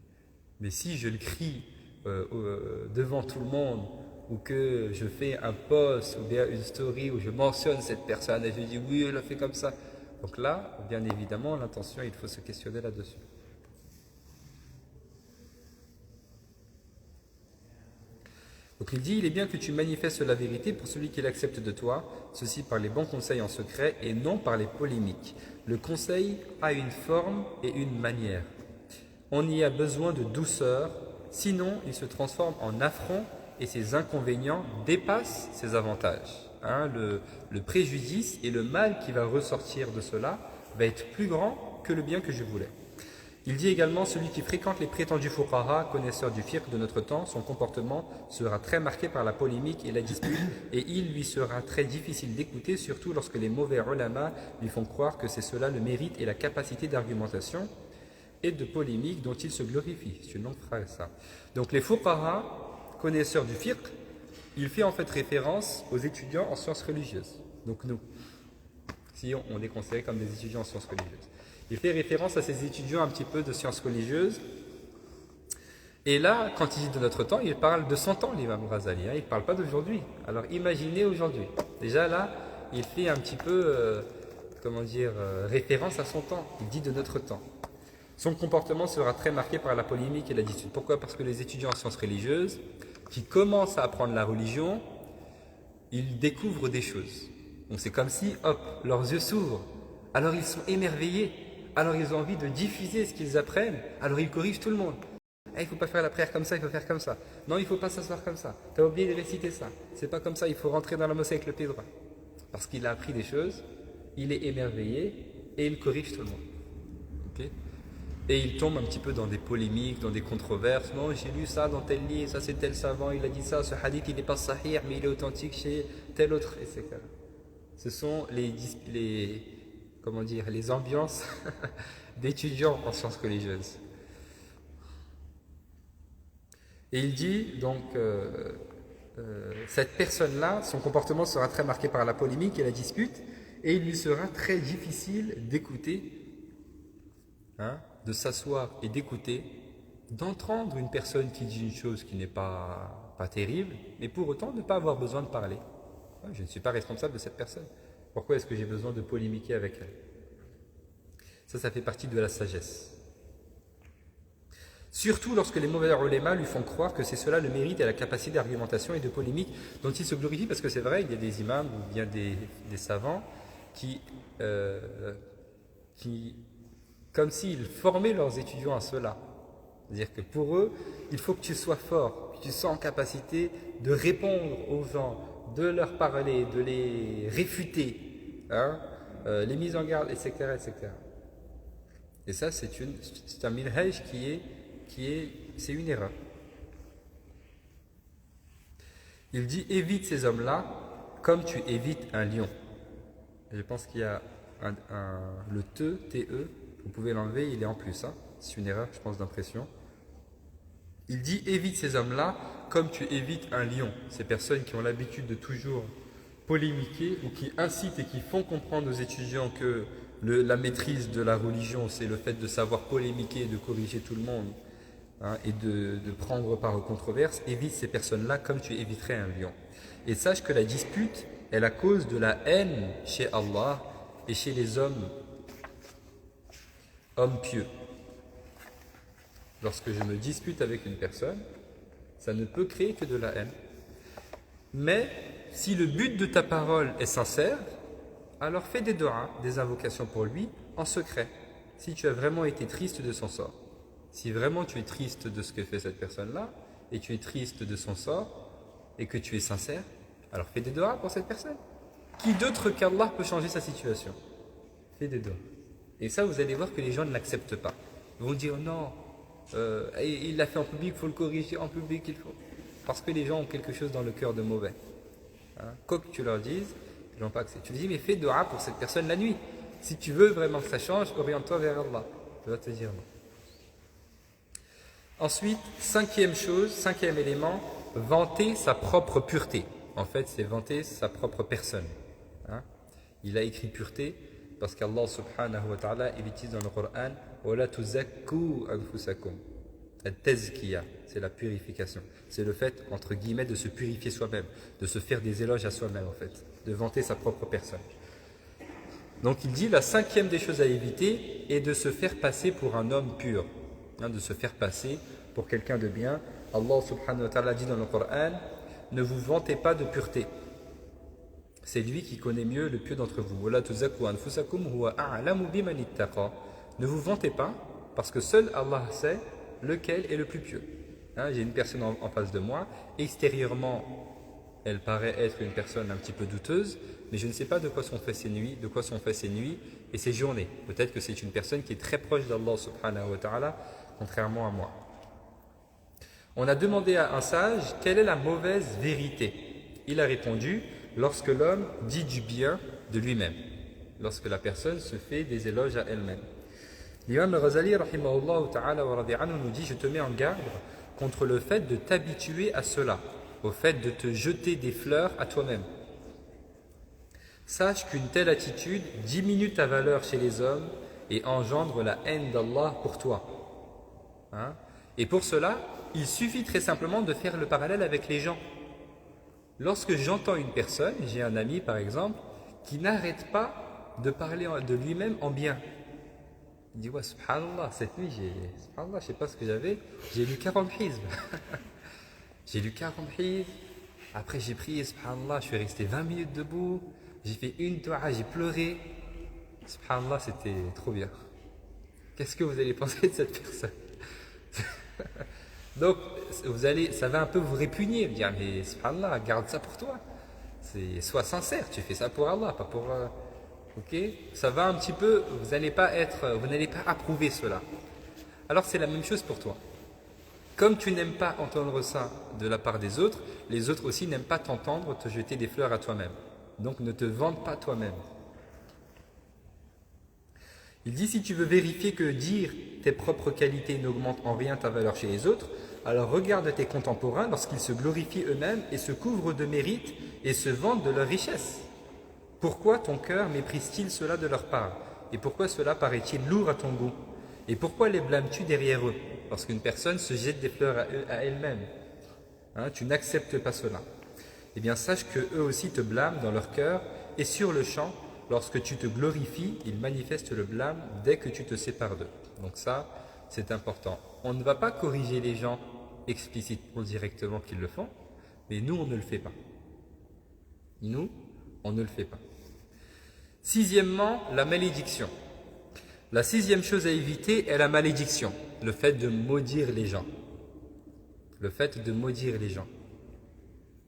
Speaker 1: Mais si je le crie devant tout le monde, ou que je fais un post ou bien une story où je mentionne cette personne et je dis oui, elle a fait comme ça. Donc là, bien évidemment, l'intention, il faut se questionner là-dessus. Donc il dit, il est bien que tu manifestes la vérité pour celui qui l'accepte de toi, ceci par les bons conseils en secret et non par les polémiques. Le conseil a une forme et une manière. On y a besoin de douceur, sinon il se transforme en affront et ses inconvénients dépassent ses avantages. Le préjudice et le mal qui va ressortir de cela va être plus grand que le bien que je voulais. Il dit également, celui qui fréquente les prétendus fuqaha, connaisseurs du fiqh de notre temps, son comportement sera très marqué par la polémique et la dispute, et il lui sera très difficile d'écouter, surtout lorsque les mauvais ulama lui font croire que c'est cela le mérite et la capacité d'argumentation et de polémique dont il se glorifie. C'est une longue phrase ça. Donc les fuqaha, connaisseurs du fiqh, il fait en fait référence aux étudiants en sciences religieuses. Donc nous, si on est considéré comme des étudiants en sciences religieuses. Il fait référence à ces étudiants un petit peu de sciences religieuses. Et là, quand il dit de notre temps, il parle de son temps, l'imam Ghazali. Il ne parle pas d'aujourd'hui. Alors imaginez aujourd'hui. Déjà là, il fait un petit peu, référence à son temps. Il dit de notre temps. Son comportement sera très marqué par la polémique et la dispute. Pourquoi? Parce que les étudiants en sciences religieuses, qui commencent à apprendre la religion, ils découvrent des choses. Donc c'est comme si, hop, leurs yeux s'ouvrent. Alors ils sont émerveillés. Alors ils ont envie de diffuser ce qu'ils apprennent. Alors ils corrigent tout le monde. Il ne faut pas faire la prière comme ça, il faut faire comme ça. Non, il ne faut pas s'asseoir comme ça. Tu as oublié de réciter ça. C'est pas comme ça, il faut rentrer dans la mosquée avec le pied droit. Parce qu'il a appris des choses, il est émerveillé et il corrige tout le monde. Okay? Et il tombe un petit peu dans des polémiques, dans des controverses. Non, j'ai lu ça dans tel livre, ça c'est tel savant, il a dit ça, ce hadith il n'est pas sahih, mais il est authentique chez tel autre, etc. Ce sont les ambiances d'étudiants en sciences religieuses. Et il dit donc, cette personne-là, son comportement sera très marqué par la polémique et la dispute, et il lui sera très difficile d'écouter, de s'asseoir et d'écouter, d'entendre une personne qui dit une chose qui n'est pas terrible, mais pour autant ne pas avoir besoin de parler. Je ne suis pas responsable de cette personne. Pourquoi est-ce que j'ai besoin de polémiquer avec elle? Ça fait partie de la sagesse. Surtout lorsque les mauvais ulama lui font croire que c'est cela le mérite et la capacité d'argumentation et de polémique dont il se glorifie, parce que c'est vrai, il y a des imams ou bien des savants qui comme s'ils formaient leurs étudiants à cela. C'est-à-dire que pour eux, il faut que tu sois fort, que tu sois en capacité de répondre aux gens, de leur parler, de les réfuter, les mises en garde, etc., etc. Et ça, c'est un minhaj c'est une erreur. Il dit, évite ces hommes-là comme tu évites un lion. Et je pense qu'il y a le TE, vous pouvez l'enlever, il est en plus. C'est une erreur, je pense, d'impression. Il dit, évite ces hommes-là comme tu évites un lion. Ces personnes qui ont l'habitude de toujours polémiquer ou qui incitent et qui font comprendre aux étudiants que la maîtrise de la religion, c'est le fait de savoir polémiquer, de corriger tout le monde, et de prendre part aux controverses. Évite ces personnes-là comme tu éviterais un lion. Et sache que la dispute est la cause de la haine chez Allah et chez les hommes pieux. Lorsque je me dispute avec une personne, ça ne peut créer que de la haine. Mais si le but de ta parole est sincère, alors fais des doigts, des invocations pour lui en secret, si tu as vraiment été triste de son sort. Si vraiment tu es triste de ce que fait cette personne-là, et tu es triste de son sort, et que tu es sincère, alors fais des doigts pour cette personne. Qui d'autre qu'Allah peut changer sa situation? Fais des doigts. Et ça, vous allez voir que les gens ne l'acceptent pas. Ils vont dire non, il l'a fait en public, il faut le corriger en public, il faut. Parce que les gens ont quelque chose dans le cœur de mauvais. Quoi que tu leur dises, ils n'ont pas accès. Tu lui dis, mais fais doua pour cette personne la nuit. Si tu veux vraiment que ça change, oriente-toi vers Allah. Il va te dire non. Ensuite, cinquième élément, vanter sa propre pureté. En fait, c'est vanter sa propre personne. Il a écrit pureté parce qu'Allah subhanahu wa ta'ala il utilise dans le Coran وَلَا تُزَكُّوا أَنفُسَكُمْ. Al-tazkiya, c'est la purification. C'est le fait, entre guillemets, de se purifier soi-même, de se faire des éloges à soi-même, en fait, de vanter sa propre personne. Donc il dit, la cinquième des choses à éviter est de se faire passer pour un homme pur, de se faire passer pour quelqu'un de bien. Allah subhanahu wa ta'ala dit dans le Coran, ne vous vantez pas de pureté. C'est lui qui connaît mieux le pieux d'entre vous. Wala tuzakku anfusakum huwa a'lamu biman ittaqa. Ne vous vantez pas, parce que seul Allah sait lequel est le plus pieux. J'ai une personne en face de moi, extérieurement, elle paraît être une personne un petit peu douteuse, mais je ne sais pas de quoi sont faites ses nuits, et ses journées. Peut-être que c'est une personne qui est très proche d'Allah subhanahu wa ta'ala, contrairement à moi. On a demandé à un sage quelle est la mauvaise vérité. Il a répondu, lorsque l'homme dit du bien de lui-même, lorsque la personne se fait des éloges à elle-même. L'imam al-Ghazali rahimahullah ta'ala wa radi anhu nous dit, je te mets en garde contre le fait de t'habituer à cela, au fait de te jeter des fleurs à toi-même. Sache qu'une telle attitude diminue ta valeur chez les hommes et engendre la haine d'Allah pour toi. Et pour cela, il suffit très simplement de faire le parallèle avec les gens. Lorsque j'entends une personne, j'ai un ami par exemple, qui n'arrête pas de parler de lui-même en bien. Il dit, ouais, subhanallah, cette nuit, subhanallah, je sais pas ce que j'avais, j'ai lu 40 hizb. J'ai lu 40 hizb, après j'ai prié, subhanallah, je suis resté 20 minutes debout, j'ai fait une dua, j'ai pleuré. Subhanallah, c'était trop bien. Qu'est-ce que vous allez penser de cette personne? Donc, ça va un peu vous répugner, dire, mais subhanallah, garde ça pour toi. Sois sincère, tu fais ça pour Allah, pas pour... ok, ça va un petit peu, vous n'allez pas approuver cela. Alors c'est la même chose pour toi. Comme tu n'aimes pas entendre ça de la part des autres, les autres aussi n'aiment pas t'entendre te jeter des fleurs à toi-même. Donc ne te vante pas toi-même. Il dit, si tu veux vérifier que dire tes propres qualités n'augmente en rien ta valeur chez les autres, alors regarde tes contemporains lorsqu'ils se glorifient eux-mêmes et se couvrent de mérites et se vantent de leur richesse. Pourquoi ton cœur méprise-t-il cela de leur part? Et pourquoi cela paraît-il lourd à ton goût? Et pourquoi les blâmes-tu derrière eux? Lorsqu'une personne se jette des fleurs à elle-même, tu n'acceptes pas cela. Eh bien, sache qu'eux aussi te blâment dans leur cœur, et sur le champ, lorsque tu te glorifies, ils manifestent le blâme dès que tu te sépares d'eux. Donc ça, c'est important. On ne va pas corriger les gens explicitement, directement qu'ils le font, mais nous, on ne le fait pas. Nous, on ne le fait pas. Sixièmement, la malédiction. La sixième chose à éviter est la malédiction, le fait de maudire les gens. Le fait de maudire les gens.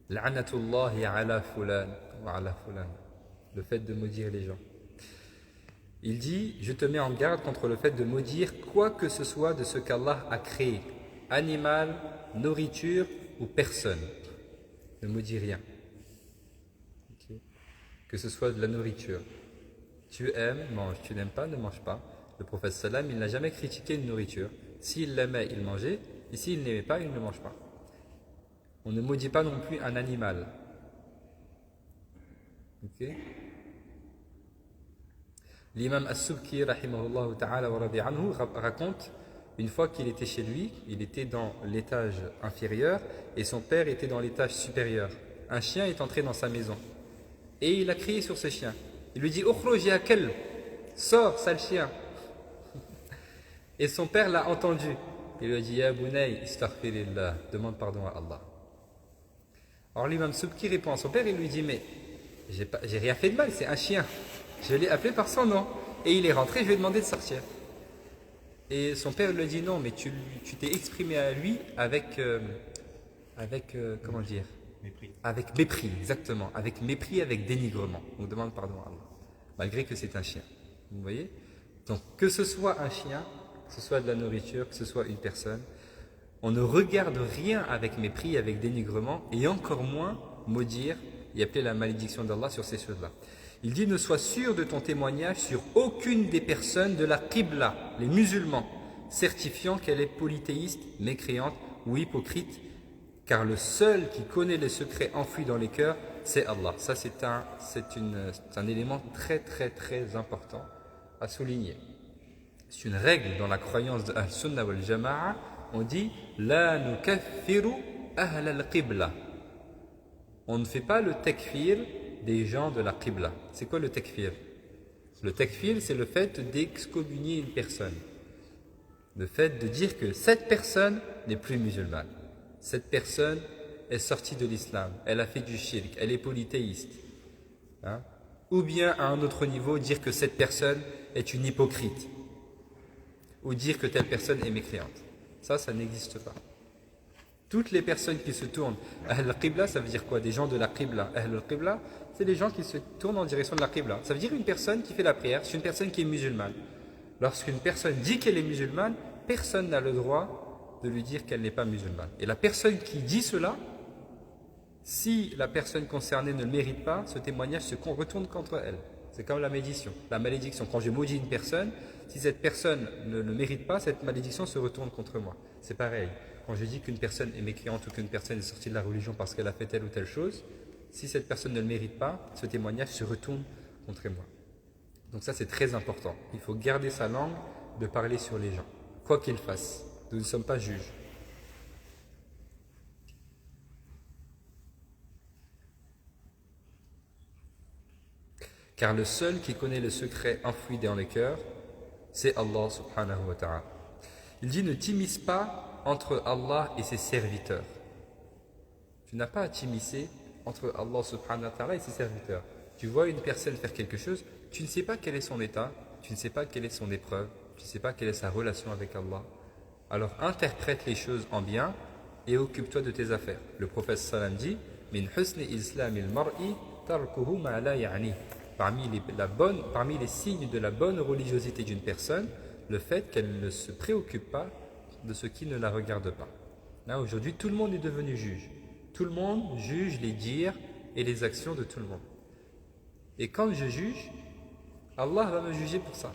Speaker 1: La'natullahi ala fulan wa ala fulan. Le fait de maudire les gens. Il dit, je te mets en garde contre le fait de maudire quoi que ce soit de ce qu'Allah a créé, animal, nourriture ou personne. Ne maudis rien. Okay. Que ce soit de la nourriture. Tu aimes, mange. Tu n'aimes pas, ne mange pas. Le prophète sallam, il n'a jamais critiqué une nourriture. S'il l'aimait, il mangeait. Et s'il n'aimait pas, il ne mange pas. On ne maudit pas non plus un animal. Ok. L'imam As-Subki, rahimahullah ta'ala wa radi anhu, raconte une fois qu'il était chez lui, il était dans l'étage inférieur et son père était dans l'étage supérieur. Un chien est entré dans sa maison et il a crié sur ce chien. Il lui dit, Ukhruj ya kalb, sors, sale chien. Et son père l'a entendu. Il lui a dit, Ya bunay, istaghfirillah, demande pardon à Allah. Alors l'imam Subki répond à son père, il lui dit, mais j'ai rien fait de mal, c'est un chien. Je l'ai appelé par son nom. Et il est rentré, je lui ai demandé de sortir. Et son père lui a dit, non, mais tu t'es exprimé à lui avec comment dire?
Speaker 3: Mépris.
Speaker 1: Avec mépris, exactement. Avec mépris, avec dénigrement. On demande pardon à Allah. Malgré que c'est un chien. Vous voyez? Donc, que ce soit un chien, que ce soit de la nourriture, que ce soit une personne, on ne regarde rien avec mépris, avec dénigrement, et encore moins maudire et appeler la malédiction d'Allah sur ces choses-là. Il dit, ne sois sûr de ton témoignage sur aucune des personnes de la Qibla, les musulmans, certifiant qu'elle est polythéiste, mécréante ou hypocrite, car le seul qui connaît les secrets enfouis dans les cœurs, c'est Allah. Ça, c'est un élément très très très important à souligner. C'est une règle dans la croyance de Al-Sunnah wal Jama'a On dit La nukaffiru ahl al-qibla. On ne fait pas le takfir des gens de la qibla. C'est quoi le takfir? Le takfir, c'est le fait d'excommunier une personne. Le fait de dire que cette personne n'est plus musulmane. Cette personne est sortie de l'islam. Elle a fait du shirk. Elle est polythéiste. Hein? Ou bien, à un autre niveau, dire que cette personne est une hypocrite. Ou dire que telle personne est mécréante. Ça n'existe pas. Toutes les personnes qui se tournent, Ahl al-Qibla, ça veut dire quoi? Des gens de la Qibla. Ahl al-Qibla, c'est les gens qui se tournent en direction de la Qibla. Ça veut dire une personne qui fait la prière, c'est une personne qui est musulmane. Lorsqu'une personne dit qu'elle est musulmane, personne n'a le droit de lui dire qu'elle n'est pas musulmane. Et la personne qui dit cela, si la personne concernée ne le mérite pas, ce témoignage se retourne contre elle. C'est comme la malédiction. La malédiction, quand je maudis une personne, si cette personne ne le mérite pas, cette malédiction se retourne contre moi. C'est pareil. Quand je dis qu'une personne est mécréante ou qu'une personne est sortie de la religion parce qu'elle a fait telle ou telle chose, si cette personne ne le mérite pas, ce témoignage se retourne contre moi. Donc ça, c'est très important. Il faut garder sa langue de parler sur les gens, quoi qu'ils fassent. Nous ne sommes pas juges. Car le seul qui connaît le secret enfoui dans les cœurs, c'est Allah subhanahu wa ta'ala. Il dit, ne t'immisce pas entre Allah et ses serviteurs. Tu n'as pas à t'immiscer entre Allah subhanahu wa ta'ala et ses serviteurs. Tu vois une personne faire quelque chose, tu ne sais pas quel est son état, tu ne sais pas quelle est son épreuve, tu ne sais pas quelle est sa relation avec Allah. Alors interprète les choses en bien et occupe-toi de tes affaires. Le prophète sallam dit, min husni islamil mar'i tarkuhu ma la ya'ni. Parmi les signes de la bonne religiosité d'une personne, le fait qu'elle ne se préoccupe pas de ce qui ne la regarde pas. Là, aujourd'hui, tout le monde est devenu juge. Tout le monde juge les dires et les actions de tout le monde. Et quand je juge, Allah va me juger pour ça.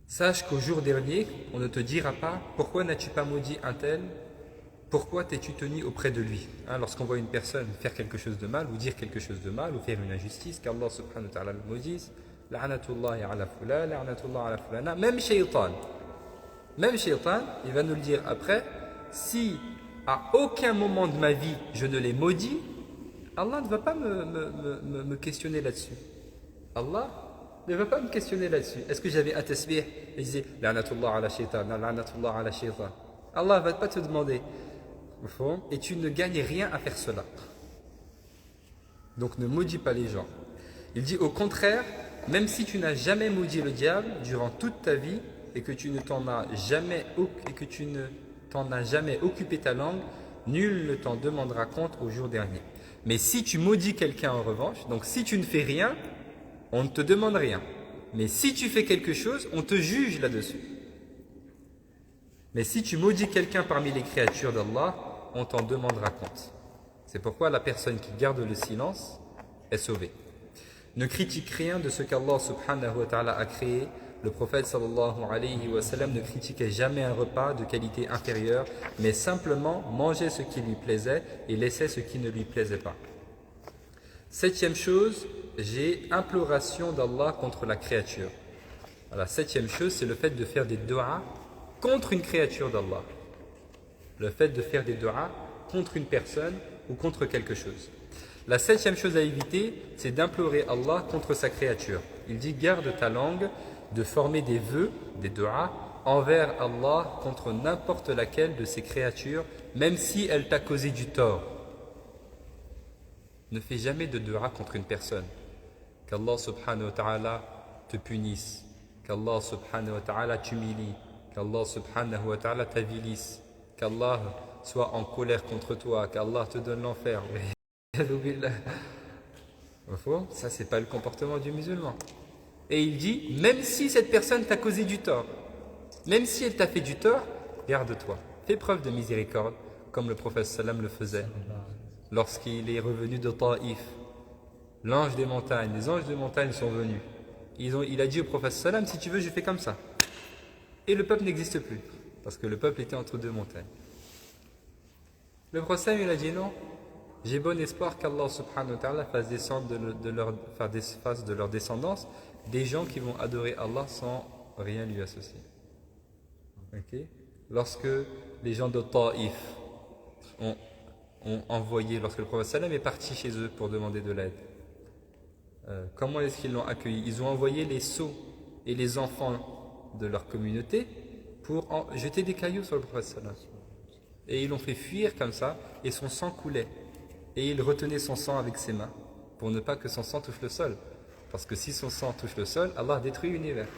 Speaker 1: Sache qu'au jour dernier, on ne te dira pas « Pourquoi n'as-tu pas maudit un tel ? Pourquoi t'es-tu tenu auprès de lui » Lorsqu'on voit une personne faire quelque chose de mal ou dire quelque chose de mal ou faire une injustice, qu'Allah subhanahu wa ta'ala le maudisse, « La'natullahi ala fulan, la'natullahi ala fulana » Même shaytan, il va nous le dire après, si à aucun moment de ma vie je ne l'ai maudit, Allah ne va pas me questionner là-dessus. Allah ne va pas me questionner là-dessus. Est-ce que j'avais un tasbih et je disais « La'natullah ala shaytan, la'natullah ala shaytan » Allah ne va pas te demander. Et tu ne gagnes rien à faire cela. Donc ne maudis pas les gens. Il dit au contraire, même si tu n'as jamais maudit le diable durant toute ta vie et que tu ne t'en as jamais occupé ta langue, nul ne t'en demandera compte au jour dernier. Mais si tu maudis quelqu'un en revanche, donc si tu ne fais rien, on ne te demande rien. Mais si tu fais quelque chose, on te juge là-dessus. Mais si tu maudis quelqu'un parmi les créatures d'Allah, on t'en demandera compte. C'est pourquoi la personne qui garde le silence est sauvée. Ne critique rien de ce qu'Allah subhanahu wa ta'ala a créé. Le prophète sallallahu alayhi wa sallam ne critiquait jamais un repas de qualité inférieure, mais simplement mangeait ce qui lui plaisait et laissait ce qui ne lui plaisait pas. Septième chose, j'ai imploration d'Allah contre la créature. La septième chose, c'est le fait de faire des du'as contre une créature d'Allah. Le fait de faire des du'as contre une personne ou contre quelque chose. La septième chose à éviter, c'est d'implorer Allah contre sa créature. Il dit, garde ta langue de former des vœux, des du'as, envers Allah contre n'importe laquelle de ses créatures, même si elle t'a causé du tort. Ne fais jamais de du'a contre une personne. Qu'Allah subhanahu wa ta'ala te punisse, qu'Allah subhanahu wa ta'ala t'humilie, qu'Allah subhanahu wa ta'ala t'avilisse, qu'Allah soit en colère contre toi, qu'Allah te donne l'enfer. Ça, c'est pas le comportement du musulman. Et il dit, même si cette personne t'a causé du tort, même si elle t'a fait du tort, garde-toi. Fais preuve de miséricorde, comme le prophète sallam le faisait. Lorsqu'il est revenu de Taïf, les anges de montagne sont venus. Il a dit au prophète sallam, si tu veux, je fais comme ça. Et le peuple n'existe plus, parce que le peuple était entre deux montagnes. Le prophète il a dit non, j'ai bon espoir qu'Allah subhanahu wa ta'ala fasse descendre de leur descendance des gens qui vont adorer Allah sans rien lui associer. Ok. Lorsque les gens de Taïf ont envoyé, lorsque le prophète sallam est parti chez eux pour demander de l'aide, comment est-ce qu'ils l'ont accueilli? Ils ont envoyé les sots et les enfants de leur communauté pour jeter des cailloux sur le prophète sallam. Et ils l'ont fait fuir comme ça, et son sang coulait. Et il retenait son sang avec ses mains, pour ne pas que son sang touche le sol. Parce que si son sang touche le sol, Allah détruit l'univers.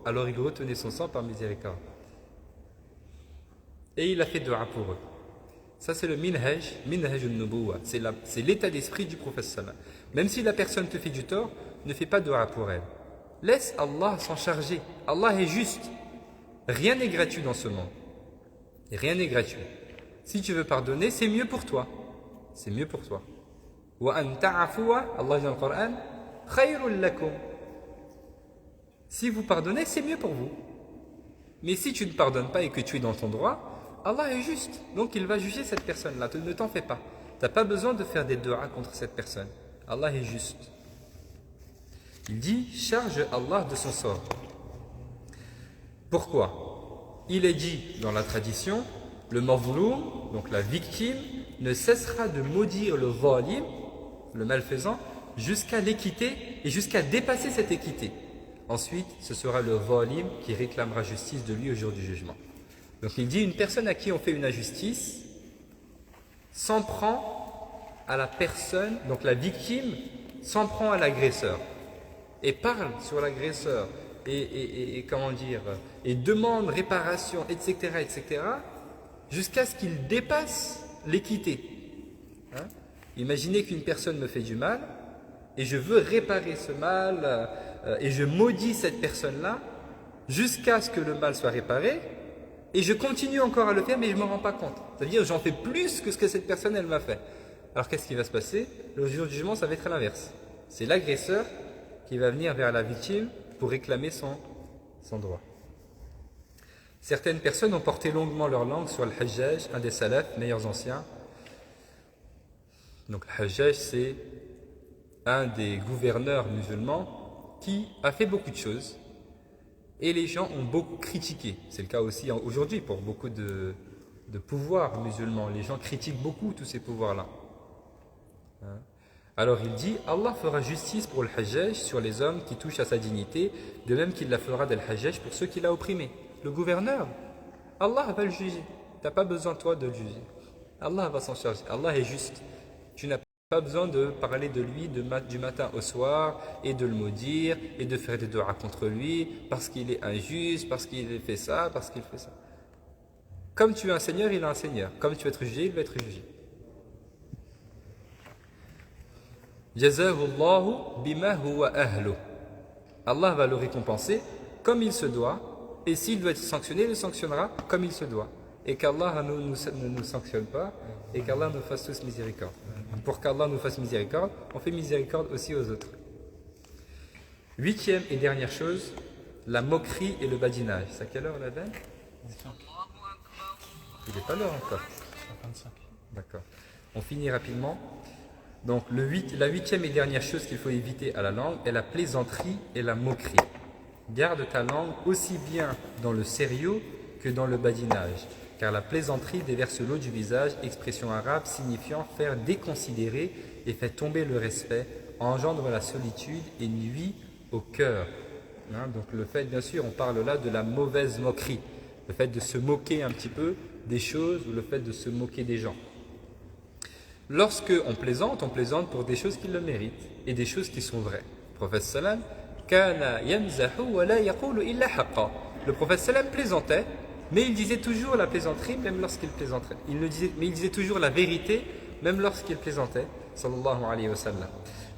Speaker 1: Alors il retenait son sang par miséricorde. Et il a fait dua pour eux. Ça c'est le minhaj al-nubuwa. C'est l'état d'esprit du prophète sallam. Même si la personne te fait du tort, ne fais pas dua pour elle. Laisse Allah s'en charger. Allah est juste. Rien n'est gratuit dans ce monde. Et rien n'est gratuit. Si tu veux pardonner, c'est mieux pour toi. C'est mieux pour toi. وَأَن تَعْفُوَ Allah dit dans le Coran خَيْرٌ لَكُمْ. Si vous pardonnez, c'est mieux pour vous. Mais si tu ne pardonnes pas et que tu es dans ton droit, Allah est juste. Donc il va juger cette personne-là. Ne t'en fais pas. Tu n'as pas besoin de faire des du'a contre cette personne. Allah est juste. Il dit, charge Allah de son sort. Pourquoi? Il est dit dans la tradition, le mazloum, donc la victime, ne cessera de maudire le zalim, le malfaisant, jusqu'à l'équité et jusqu'à dépasser cette équité. Ensuite, ce sera le zalim qui réclamera justice de lui au jour du jugement. Donc il dit, une personne à qui on fait une injustice s'en prend à la personne, donc la victime s'en prend à l'agresseur et parle sur l'agresseur et comment dire, et demande réparation, etc., etc., jusqu'à ce qu'il dépasse l'équité. Hein? Imaginez qu'une personne me fait du mal et je veux réparer ce mal et je maudis cette personne-là jusqu'à ce que le mal soit réparé et je continue encore à le faire mais je ne me rends pas compte. C'est-à-dire j'en fais plus que ce que cette personne elle m'a fait. Alors qu'est-ce qui va se passer? Le jour du jugement, ça va être à l'inverse. C'est l'agresseur qui va venir vers la victime pour réclamer son droit. Certaines personnes ont porté longuement leur langue sur le Hajjaj, un des salafs, meilleurs anciens. Donc le Hajjaj, c'est un des gouverneurs musulmans qui a fait beaucoup de choses et les gens ont beaucoup critiqué. C'est le cas aussi aujourd'hui pour beaucoup de pouvoirs musulmans. Les gens critiquent beaucoup tous ces pouvoirs-là. Alors il dit, Allah fera justice pour le Hajjaj sur les hommes qui touchent à sa dignité, de même qu'il la fera del Hajjaj pour ceux qu'il a opprimés. Le gouverneur, Allah va le juger. Tu n'as pas besoin toi de le juger. Allah va s'en charger. Allah est juste. Tu n'as pas besoin de parler de lui du matin au soir et de le maudire et de faire des doigts contre lui parce qu'il est injuste, parce qu'il fait ça, parce qu'il fait ça. Comme tu es un seigneur, il est un seigneur. Comme tu vas être jugé, il va être jugé. Jazahullahu bima huwa ahlu. Allah va le récompenser comme il se doit, et s'il doit être sanctionné, il le sanctionnera comme il se doit. Et qu'Allah ne nous sanctionne pas, et qu'Allah nous fasse tous miséricorde. Pour qu'Allah nous fasse miséricorde, on fait miséricorde aussi aux autres. 8e et dernière chose, la moquerie et le badinage. C'est à quelle heure la veille? Il n'est pas l'heure encore.
Speaker 2: 55.
Speaker 1: D'accord. On finit rapidement. Donc la 8e et dernière chose qu'il faut éviter à la langue est la plaisanterie et la moquerie. Garde ta langue aussi bien dans le sérieux que dans le badinage, car la plaisanterie déverse l'eau du visage, expression arabe signifiant faire déconsidérer et fait tomber le respect, engendre la solitude et nuit au cœur. Donc le fait, bien sûr, on parle là de la mauvaise moquerie, le fait de se moquer un petit peu des choses ou le fait de se moquer des gens. Lorsque on plaisante pour des choses qui le méritent et des choses qui sont vraies. Le prophète sallam, kana yamzahu wa la yaqulu illa haqqa. Le prophète sallam plaisantait, mais il disait toujours la plaisanterie même lorsqu'il plaisantait. Il disait toujours la vérité même lorsqu'il plaisantait, sallallahu alayhi wa sallam.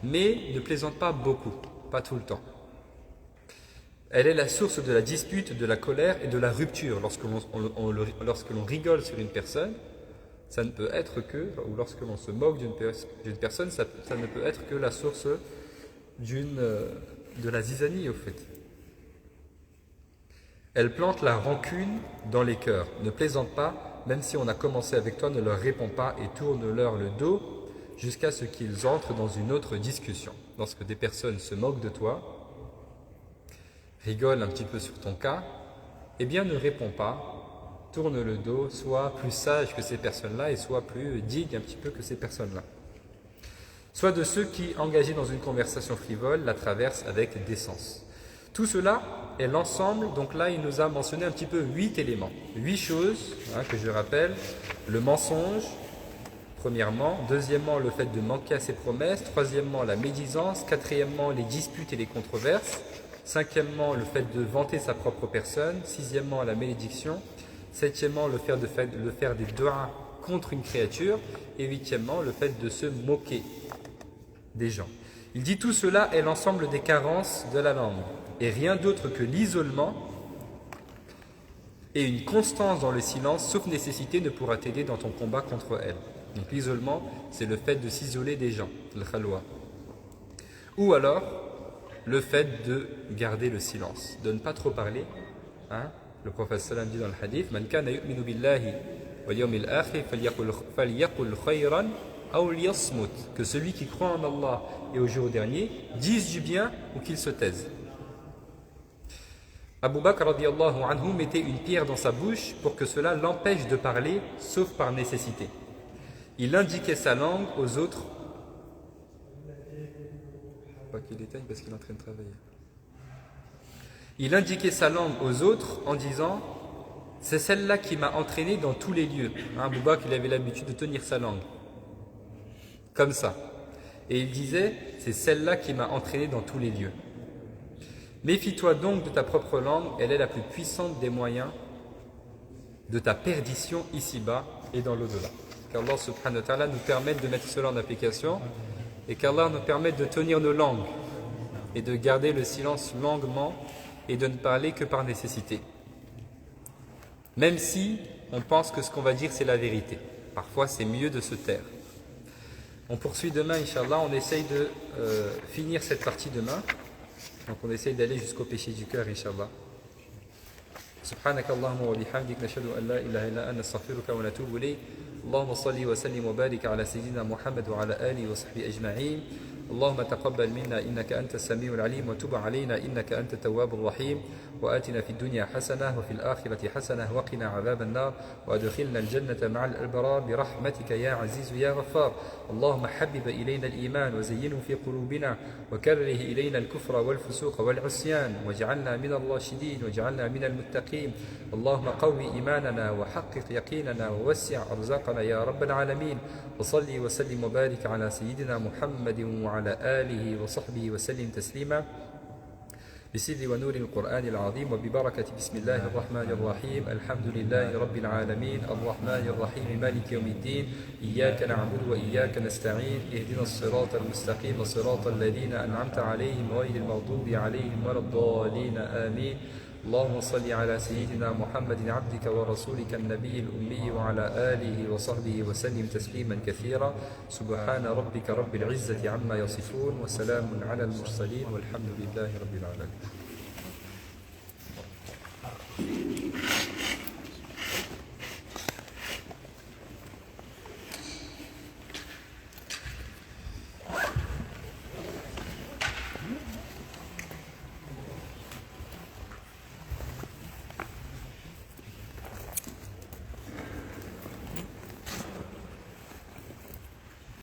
Speaker 1: Mais ne plaisante pas beaucoup, pas tout le temps. Elle est la source de la dispute, de la colère et de la rupture. Lorsque l'on rigole sur une personne, ça ne peut être que, ou lorsque l'on se moque d'une personne, ça ne peut être que la source de la zizanie au fait. Elle plante la rancune dans les cœurs. Ne plaisante pas, même si on a commencé avec toi, ne leur réponds pas et tourne-leur le dos jusqu'à ce qu'ils entrent dans une autre discussion. Lorsque des personnes se moquent de toi, rigole un petit peu sur ton cas, eh bien ne réponds pas, tourne le dos, sois plus sage que ces personnes-là et sois plus digne un petit peu que ces personnes-là. Sois de ceux qui, engagés dans une conversation frivole, la traversent avec décence. Tout cela est l'ensemble, donc là il nous a mentionné un petit peu 8 éléments, 8 choses que je rappelle, le mensonge, premièrement, deuxièmement le fait de manquer à ses promesses, troisièmement la médisance, quatrièmement les disputes et les controverses, cinquièmement le fait de vanter sa propre personne, sixièmement la malédiction, septièmement le fait de faire des doigts contre une créature, et huitièmement le fait de se moquer des gens. Il dit tout cela est l'ensemble des carences de la langue et rien d'autre que l'isolement et une constance dans le silence sauf nécessité ne pourra t'aider dans ton combat contre elle. Donc l'isolement c'est le fait de s'isoler des gens, le khalwa. Ou alors le fait de garder le silence, de ne pas trop parler. Le prophète sallam dit dans le hadith Man kana yu'minu billahi wal yawmil akhir falyaqul khayran aw liyasmut, que celui qui croit en Allah et au jour dernier dise du bien ou qu'il se taise. Abu Bakr radiyallahu anhu mettait une pierre dans sa bouche pour que cela l'empêche de parler sauf par nécessité. Il indiquait sa langue aux autres. Pas qu'il éteigne parce qu'il est en train de travailler. Il indiquait sa langue aux autres en disant c'est celle-là qui m'a entraîné dans tous les lieux. Abu Bakr il avait l'habitude de tenir sa langue comme ça. Et il disait, c'est celle-là qui m'a entraîné dans tous les lieux. Méfie-toi donc de ta propre langue, elle est la plus puissante des moyens de ta perdition ici-bas et dans l'au-delà. Qu'Allah subhanahu wa ta'ala nous permette de mettre cela en application et qu'Allah nous permette de tenir nos langues et de garder le silence longuement et de ne parler que par nécessité. Même si on pense que ce qu'on va dire c'est la vérité. Parfois c'est mieux de se taire. On poursuit demain, Inch'Allah, on essaye de finir cette partie demain. Donc on essaye d'aller jusqu'au péché du cœur, Inch'Allah. سبحانك اللهم وبحمدك نشهد أن لا إله إلا أنت نستغفرك ونتوب إليك اللهم صل وسلم وبارك على سيدنا محمد وعلى آله وصحبه أجمعين اللهم تقبل منا إنك أنت السميع العليم وتب علينا إنك أنت التواب الرحيم وآتنا في الدنيا حسنة وفي الآخرة حسنة وقنا عذاب النار وأدخلنا الجنة مع الأبرار برحمتك يا عزيز يا غفار اللهم حبب إلينا الإيمان وزينه في قلوبنا وكره إلينا الكفر والفسوق والعصيان واجعلنا من الراشدين واجعلنا من المتقين اللهم قوي إيماننا وحقق يقيننا ووسع أرزاقنا يا رب العالمين وصلي وسلم وبارك على سيدنا محمد وعلى آله وصحبه وسلم تسليما بسر ونور القرآن العظيم وببركة بسم الله الرحمن الرحيم الحمد لله رب العالمين الرحمن الرحيم مالك يوم الدين إياك نعبد وإياك نستعين اهدنا الصراط المستقيم صراط الذين أنعمت عليهم غير المغضوب عليهم ولا الضالين آمين اللهم صل على سيدنا محمد عبدك ورسولك النبي الأمي وعلى آله وصحبه وسلم تسليما كثيرا سبحان ربك رب العزة عما يصفون وسلام على المرسلين والحمد لله رب العالمين